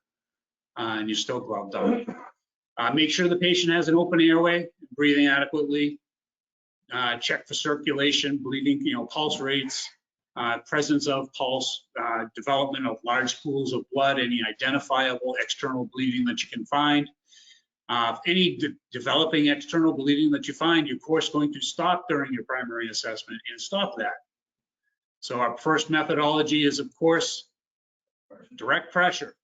and you're still gloved up. Make sure the patient has an open airway, breathing adequately. Check for circulation, bleeding, you know, pulse rates, presence of pulse, development of large pools of blood, any identifiable external bleeding that you can find. Any developing external bleeding that you find, you're of course going to stop during your primary assessment and stop that. So our first methodology is, of course, direct pressure.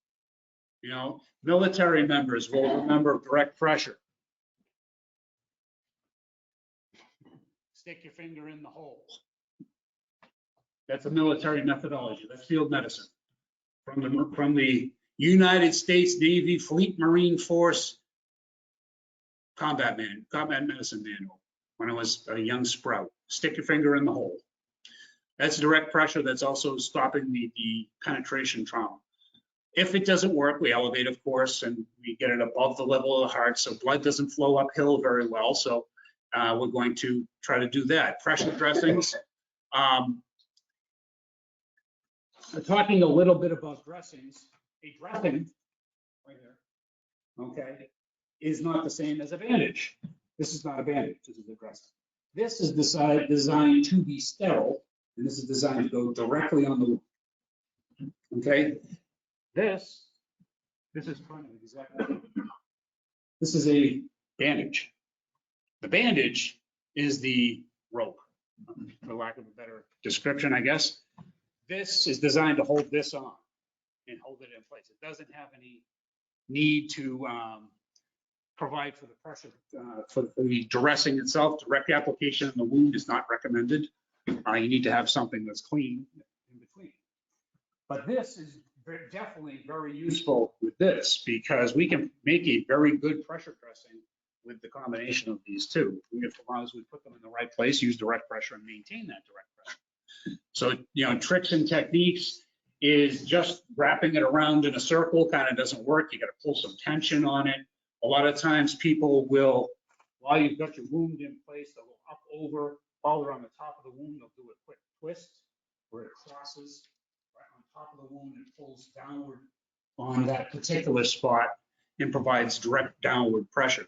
You know, military members will remember direct pressure. Stick your finger in the hole. That's a military methodology. That's field medicine from the United States Navy Fleet Marine Force combat medicine manual when I was a young sprout. Stick your finger in the hole. That's direct pressure. That's also stopping the penetration trauma. If it doesn't work, we elevate, of course, and we get it above the level of the heart, so blood doesn't flow uphill very well. So we're going to try to do that. Pressure dressings. Talking a little bit about dressings. A dressing, right here, okay, is not the same as a bandage. This is not a bandage, this is a dressing. This is designed to be sterile, and this is designed to go directly on the wound. Okay? This is kind of exactly. This is a bandage. The bandage is the rope, for lack of a better description, I guess. This is designed to hold this on and hold it in place. It doesn't have any need to provide for the pressure, for the dressing itself. Direct application in the wound is not recommended. You need to have something that's clean in between. But this is definitely very useful with this because we can make a very good pressure dressing with the combination of these two. As long as we put them in the right place, use direct pressure and maintain that direct pressure. So, you know, tricks and techniques is just wrapping it around in a circle kind of doesn't work. You got to pull some tension on it. A lot of times people will, while you've got your wound in place, they'll go up over, while they're on the top of the wound, they'll do a quick twist where it crosses right on top of the wound and pulls downward on that particular spot and provides direct downward pressure.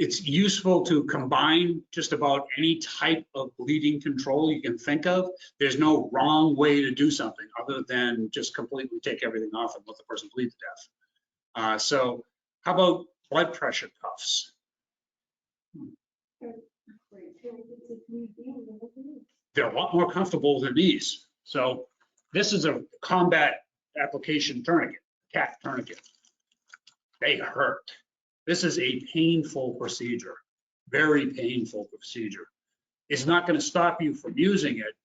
It's useful to combine just about any type of bleeding control you can think of. There's no wrong way to do something other than just completely take everything off and let the person bleed to death. So how about blood pressure cuffs? They're a lot more comfortable than these. So this is a combat application tourniquet, CAC tourniquet. They hurt. This is a painful procedure, very painful procedure. It's not going to stop you from using it.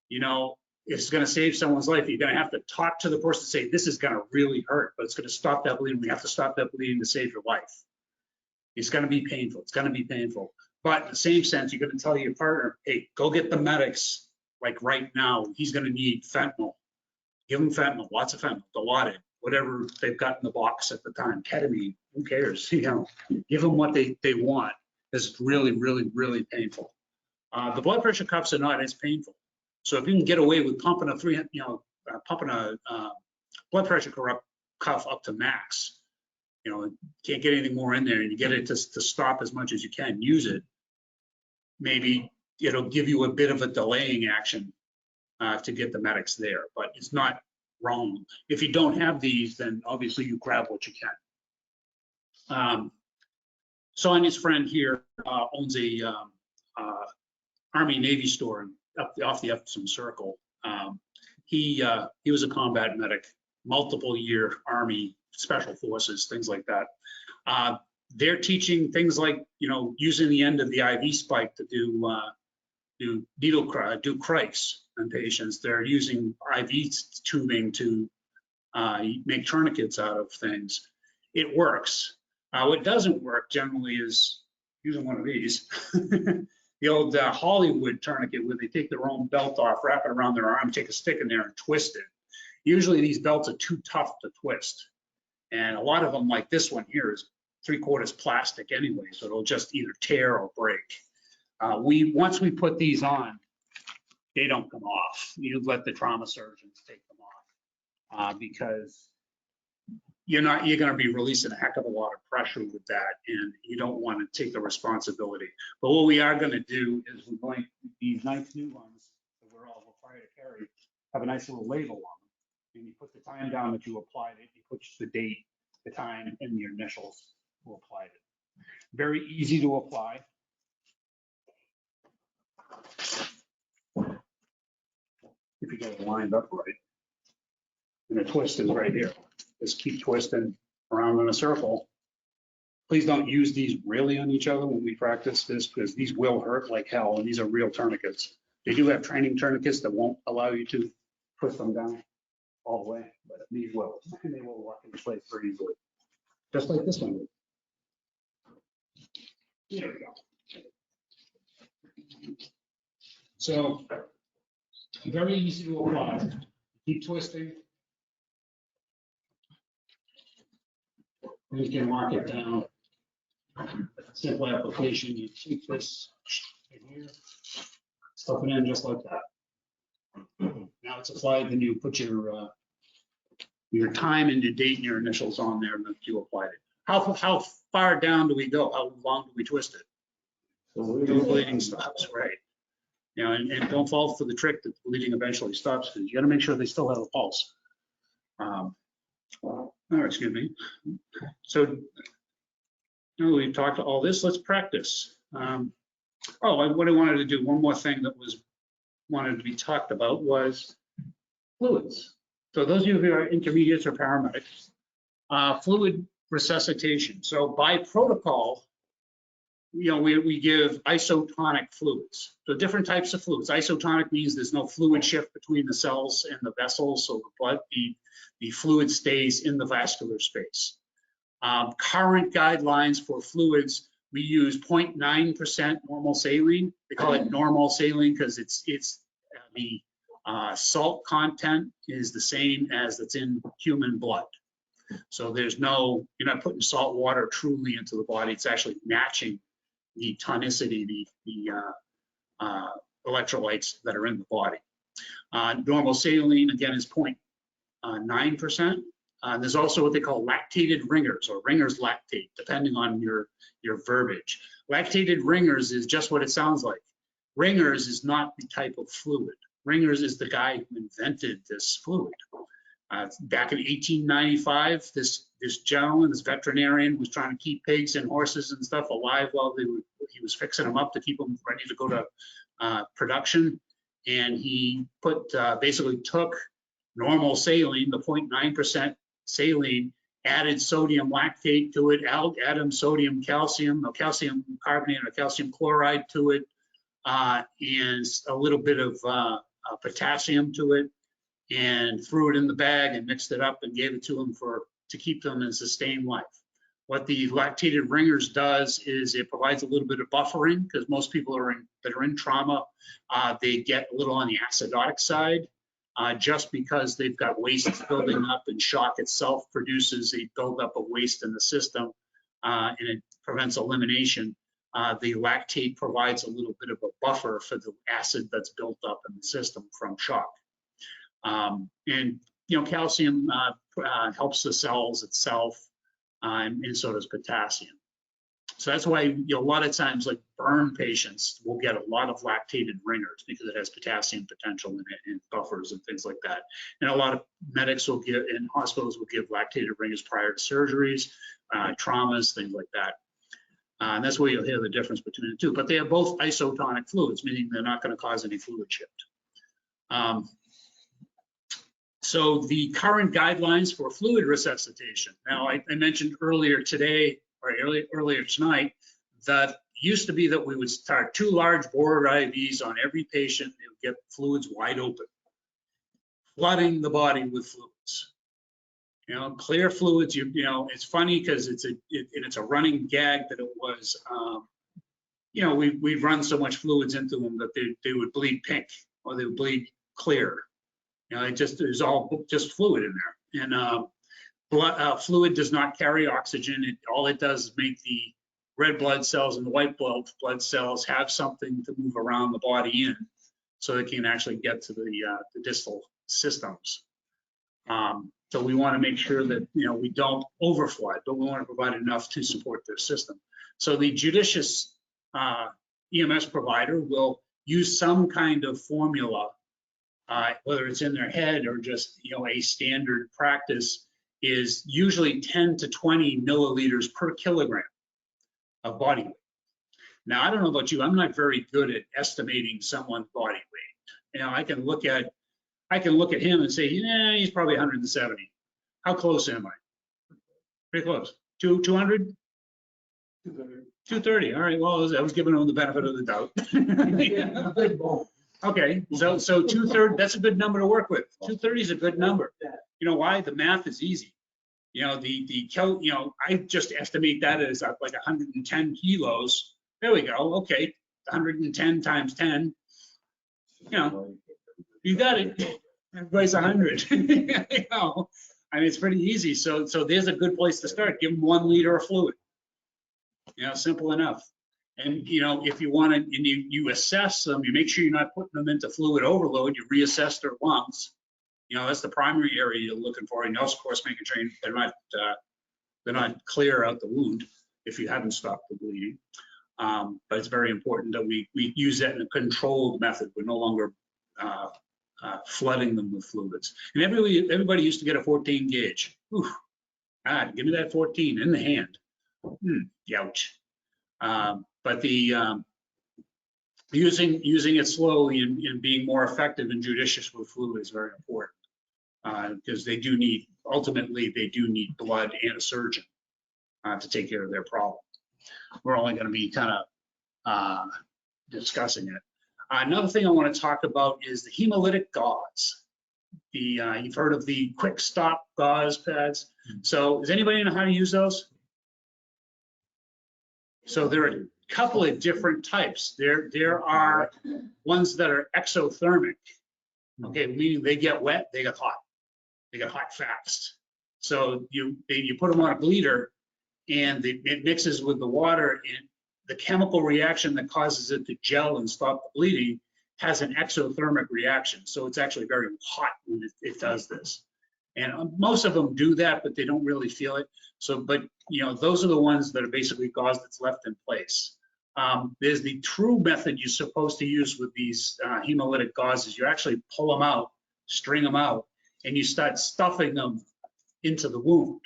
You know, it's going to save someone's life. You're going to have to talk to the person and say, this is going to really hurt, but it's going to stop that bleeding. We have to stop that bleeding to save your life. It's going to be painful. It's going to be painful. But in the same sense, you're going to tell your partner, hey, go get the medics like right now. He's going to need fentanyl. Give him fentanyl, lots of fentanyl, Dilaudid, whatever they've got in the box at the time, ketamine, who cares? You know, give them what they want. It's really, really, really painful. The blood pressure cuffs are not as painful. So if you can get away with pumping a pumping a blood pressure cuff up to max, you know, can't get anything more in there, and you get it to stop as much as you can, use it. Maybe it'll give you a bit of a delaying action to get the medics there, but it's not wrong. If you don't have these, then obviously you grab what you can. Sonia's friend here owns a Army Navy store off the Epsom Circle. He was a combat medic, multiple year Army Special Forces, things like that. They're teaching things like, you know, using the end of the IV spike to do crikes on patients. They're using IV tubing to make tourniquets out of things. It works. What doesn't work generally is using one of these. The old Hollywood tourniquet where they take their own belt off, wrap it around their arm, take a stick in there and twist it. Usually these belts are too tough to twist. And a lot of them, like this one here, is 3/4 plastic anyway, so it'll just either tear or break. Once we put these on, they don't come off. You let the trauma surgeons take them off because you're going to be releasing a heck of a lot of pressure with that, and you don't want to take the responsibility. But what we are going to do is we're going to, these nice new ones that we're all required to carry, have a nice little label on them. And you put the time down that you applied it, you put the date, the time, and your initials who applied it. Very easy to apply. If you get it lined up right. And the twist is right here. Just keep twisting around in a circle. Please don't use these really on each other when we practice this, because these will hurt like hell, and these are real tourniquets. They do have training tourniquets that won't allow you to twist them down all the way, but these will, and they will lock into place very easily, just like this one would. There we go. So very easy to apply. Keep twisting. You can lock it down. Simple application. You keep this in here, stuff it in just like that. Now it's applied. Then you put your your time and your date and your initials on there that you applied it. How far down do we go? How long do we twist it? Till the bleeding stops, right? You know, and don't fall for the trick that the bleeding eventually stops, because you got to make sure they still have a pulse. Excuse me. So now we've talked all this, let's practice. What I wanted to do, one more thing that wanted to be talked about was fluids. So those of you who are intermediates or paramedics, fluid resuscitation. So by protocol, you know, we give isotonic fluids. So different types of fluids. Isotonic means there's no fluid shift between the cells and the vessels, so the blood, the fluid stays in the vascular space. Current guidelines for fluids, we use 0.9% normal saline. They call it normal saline because it's the salt content is the same as that's in human blood. So there's no, you're not putting salt water truly into the body. It's actually matching the tonicity, the electrolytes that are in the body. Normal saline, again, is 0.9%. There's also what they call lactated ringers or ringers lactate, depending on your verbiage. Lactated ringers is just what it sounds like. Ringers is not the type of fluid. Ringers is the guy who invented this fluid. Back in 1895, this gentleman, this veterinarian, was trying to keep pigs and horses and stuff alive while he was fixing them up to keep them ready to go to production. And he basically took normal saline, the 0.9% saline, added sodium lactate to it, added sodium calcium, or calcium carbonate or calcium chloride to it, and a little bit of potassium to it, and threw it in the bag and mixed it up and gave it to them to keep them in sustained life. What the lactated ringers does is it provides a little bit of buffering, because most people that are in trauma, they get a little on the acidotic side, just because they've got waste building up, and shock itself produces a buildup of waste in the system, and it prevents elimination. The lactate provides a little bit of a buffer for the acid that's built up in the system from shock. And you know, calcium helps the cells itself, and so does potassium. So that's why, you know, a lot of times, like burn patients will get a lot of lactated ringers because it has potassium potential in it, and buffers and things like that. And a lot of medics will give, and hospitals will give lactated ringers prior to surgeries, traumas, things like that. And that's where you'll hear the difference between the two. But they are both isotonic fluids, meaning they're not going to cause any fluid shift. So the current guidelines for fluid resuscitation. Now, I mentioned earlier today, or earlier tonight, that used to be that we would start 2 large bore IVs on every patient and get fluids wide open, flooding the body with fluids. You know, clear fluids. You know, it's funny because it's a running gag that it was. You know, we've run so much fluids into them that they would bleed pink or they would bleed clear. You know, there's all just fluid in there, and fluid does not carry oxygen. All it does is make the red blood cells and the white blood cells have something to move around the body in, so it can actually get to the distal systems. So we want to make sure that, you know, we don't overflood, but we want to provide enough to support their system. So the judicious EMS provider will use some kind of formula, whether it's in their head or just, you know, a standard practice is usually 10 to 20 milliliters per kilogram of body weight. Now, I don't know about you, I'm not very good at estimating someone's body weight. You know, I can look at him and say, yeah, he's probably 170. How close am I? Pretty close. 200? 230. All right. Well, I was giving him the benefit of the doubt. Okay. So 230. That's a good number to work with. 230 is a good number. You know why? The math is easy. You know, you know, I just estimate that as like 110 kilos. There we go. Okay. 110 times 10. You know, you got it. Everybody's 100. You know, I mean, it's pretty easy. So there's a good place to start. Give them 1 liter of fluid. You know, simple enough. And, you know, if you want to, and you assess them, you make sure you're not putting them into fluid overload. You reassess their lungs. You know, that's the primary area you're looking for. And also, of course, making sure they're not clear out the wound if you haven't stopped the bleeding. But it's very important that we use that in a controlled method. We're no longer flooding them with fluids. And everybody used to get a 14 gauge. Oof. Give me that 14 in the hand. Youch. But the using it slowly and being more effective and judicious with fluid is very important, because ultimately they do need blood and a surgeon to take care of their problem. We're only going to be kind of discussing it. Another thing I want to talk about is the hemolytic gauze. You've heard of the quick stop gauze pads. So does anybody know how to use those? So there are a couple of different types. There are ones that are exothermic. Okay, meaning they get wet, they get hot. They get hot fast. So you put them on a bleeder, and it mixes with the water, and the chemical reaction that causes it to gel and stop the bleeding has an exothermic reaction. So it's actually very hot when it does this. And most of them do that, but they don't really feel it. So, but you know, those are the ones that are basically gauze that's left in place. There's the true method you're supposed to use with these hemolytic gauzes. You actually pull them out, string them out, and you start stuffing them into the wound.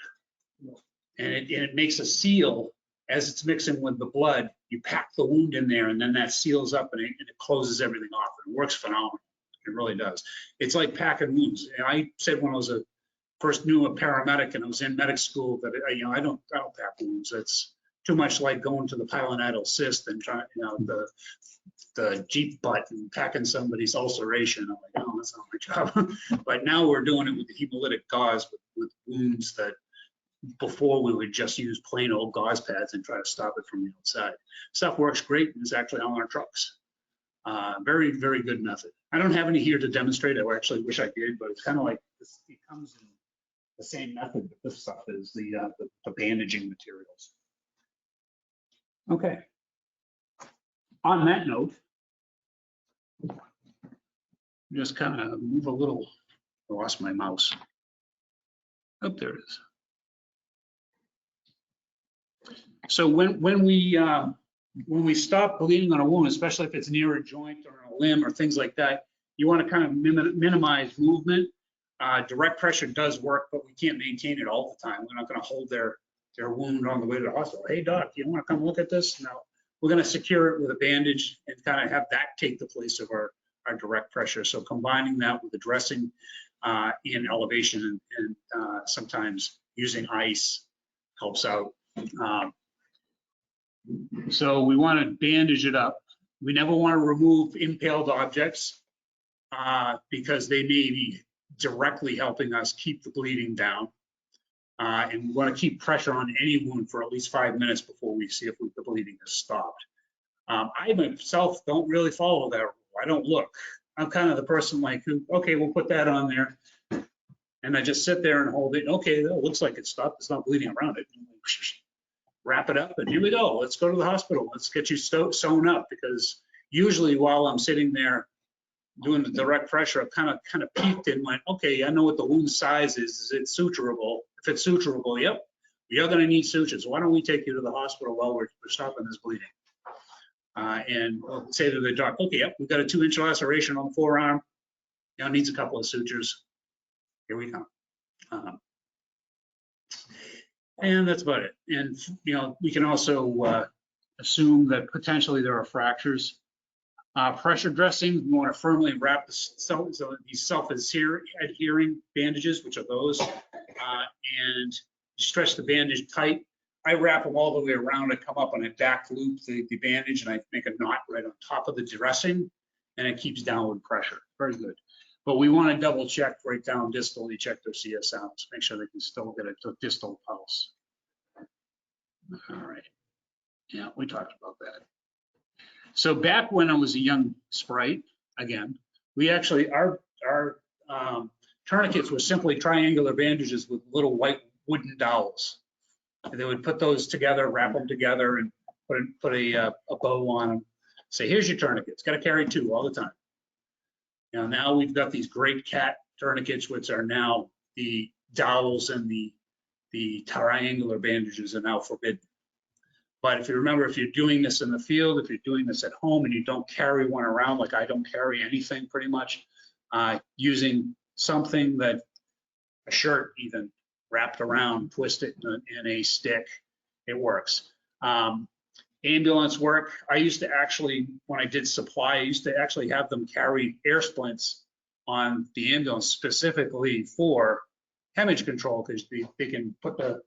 And it makes a seal as it's mixing with the blood. You pack the wound in there, and then that seals up and it closes everything off. It works phenomenal. It really does. It's like packing wounds. And I said when I was first knew a paramedic and I was in medic school that I don't pack wounds. That's too much like going to the pilonidal cyst and trying the Jeep butt and packing somebody's ulceration. I'm like, oh, that's not my job. But now we're doing it with the hemolytic gauze with wounds that before we would just use plain old gauze pads and try to stop it from the outside. Stuff works great and it's actually on our trucks. Very, very good method. I don't have any here to demonstrate. I actually wish I did, but it's kind of like this, it comes in the same method that this stuff is, the bandaging materials. Okay. On that note, just kind of move a little. I lost my mouse. Oh, there it is. So when we stop bleeding on a wound, especially if it's near a joint or a limb or things like that, you want to kind of minimize movement. Direct pressure does work, but we can't maintain it all the time. We're not going to hold their wound on the way to the hospital. Hey, doc, you want to come look at this? No, we're going to secure it with a bandage and kind of have that take the place of our direct pressure. So combining that with the dressing and elevation and sometimes using ice helps out. So we want to bandage it up. We never want to remove impaled objects because they may be directly helping us keep the bleeding down. And we want to keep pressure on any wound for at least 5 minutes before we see if the bleeding has stopped. I myself don't really follow that rule. I don't look. I'm kind of the person like, okay, we'll put that on there. And I just sit there and hold it. Okay, it looks like it stopped. It's not bleeding around it. Wrap it up and here we go. Let's go to the hospital. Let's get you sewn up, because usually while I'm sitting there doing the direct pressure, I've kind of peeked and went, okay, I know what the wound size is. Is it suturable? If it's suturable, yep, you're going to need sutures. Why don't we take you to the hospital while we're stopping this bleeding? And we'll say to the doc, okay, yep, we've got a 2-inch laceration on the forearm. Needs a couple of sutures. Here we come. And that's about it. And, we can also assume that potentially there are fractures. Pressure dressing, we want to firmly wrap these self-adhering bandages, which are those, and stretch the bandage tight. I wrap them all the way around and come up and I back loop the bandage, and I make a knot right on top of the dressing, and it keeps downward pressure. Very good. But we want to double check right down distally, check their CSMs, make sure they can still get a distal pulse. All right. Yeah, we talked about that. So back when I was a young sprite, again, we actually, our tourniquets were simply triangular bandages with little white wooden dowels. And they would put those together, wrap them together, and put a bow on them. Say, here's your tourniquets. Got to carry 2 all the time. Now we've got these great cat tourniquets, which are now the dowels and the triangular bandages are now forbidden. But if you remember, if you're doing this in the field, if you're doing this at home and you don't carry one around, like I don't carry anything pretty much, using something that, a shirt even, wrapped around, twist it in a stick, it works. Ambulance work, I used to actually, when I did supply, I used to actually have them carry air splints on the ambulance specifically for hemorrhage control, because they can put the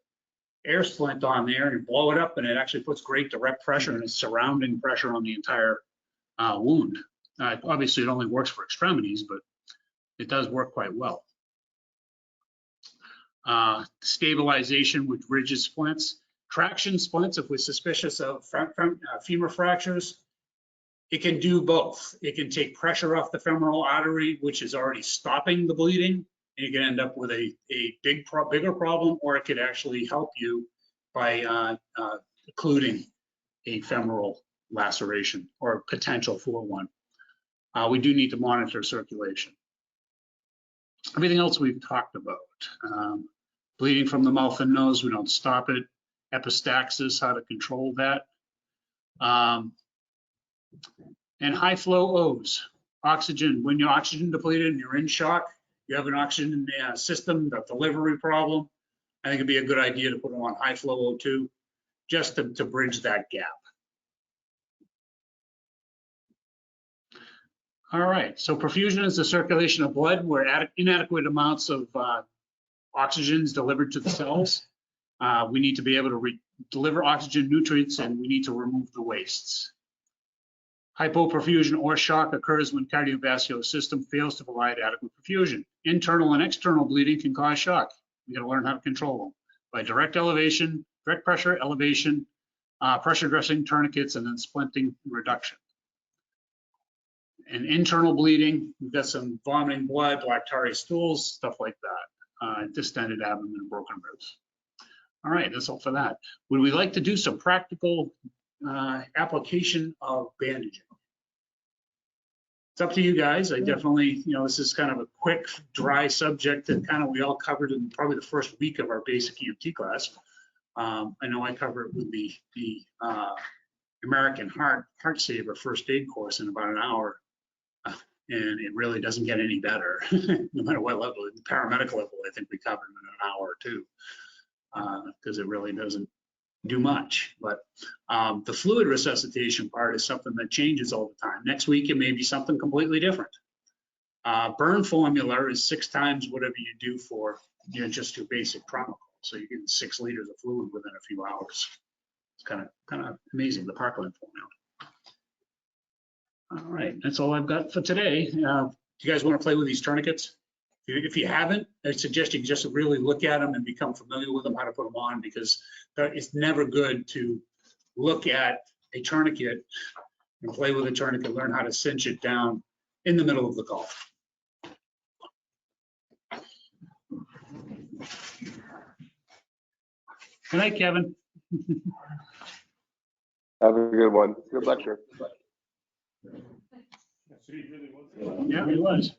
air splint on there and blow it up, and it actually puts great direct pressure and it's surrounding pressure on the entire wound. Obviously, it only works for extremities, but it does work quite well. Stabilization with rigid splints. Traction splints, if we're suspicious of femur fractures, it can do both. It can take pressure off the femoral artery, which is already stopping the bleeding, and you can end up with a bigger problem, or it could actually help you by occluding a femoral laceration or potential for one. We do need to monitor circulation. Everything else we've talked about. Bleeding from the mouth and nose, we don't stop it. Epistaxis, how to control that. And high flow O's, oxygen. When you're oxygen depleted and you're in shock, you have an oxygen system, a delivery problem, I think it'd be a good idea to put them on high flow O2 just to bridge that gap. All right, so perfusion is the circulation of blood where inadequate amounts of oxygen is delivered to the cells. We need to be able to deliver oxygen, nutrients, and we need to remove the wastes. Hypoperfusion or shock occurs when cardiovascular system fails to provide adequate perfusion. Internal and external bleeding can cause shock. We got to learn how to control them by direct elevation, direct pressure elevation, pressure dressing, tourniquets, and then splinting reduction. And internal bleeding, we've got some vomiting blood, black tarry stools, stuff like that. Distended abdomen and broken ribs. All right, that's all for that. Would we like to do some practical application of bandaging? It's up to you guys. I definitely, this is kind of a quick, dry subject that kind of we all covered in probably the first week of our basic EMT class. I know I covered it with the American Heart Saver first aid course in about an hour, and it really doesn't get any better, no matter what level. The paramedic level, I think we covered in an hour or two, because it really doesn't do much. But the fluid resuscitation part is something that changes all the time. Next week, it may be something completely different. Burn formula is 6 times whatever you do for just your basic trauma call. So you're getting 6 liters of fluid within a few hours. It's kind of amazing, the Parkland formula. All right, that's all I've got for today. Do you guys want to play with these tourniquets? If you haven't, I suggest you just really look at them and become familiar with them, how to put them on, because it's never good to look at a tourniquet and play with a tourniquet, learn how to cinch it down in the middle of the call. Good night, Kevin. Have a good one. Good lecture. Yeah, he was.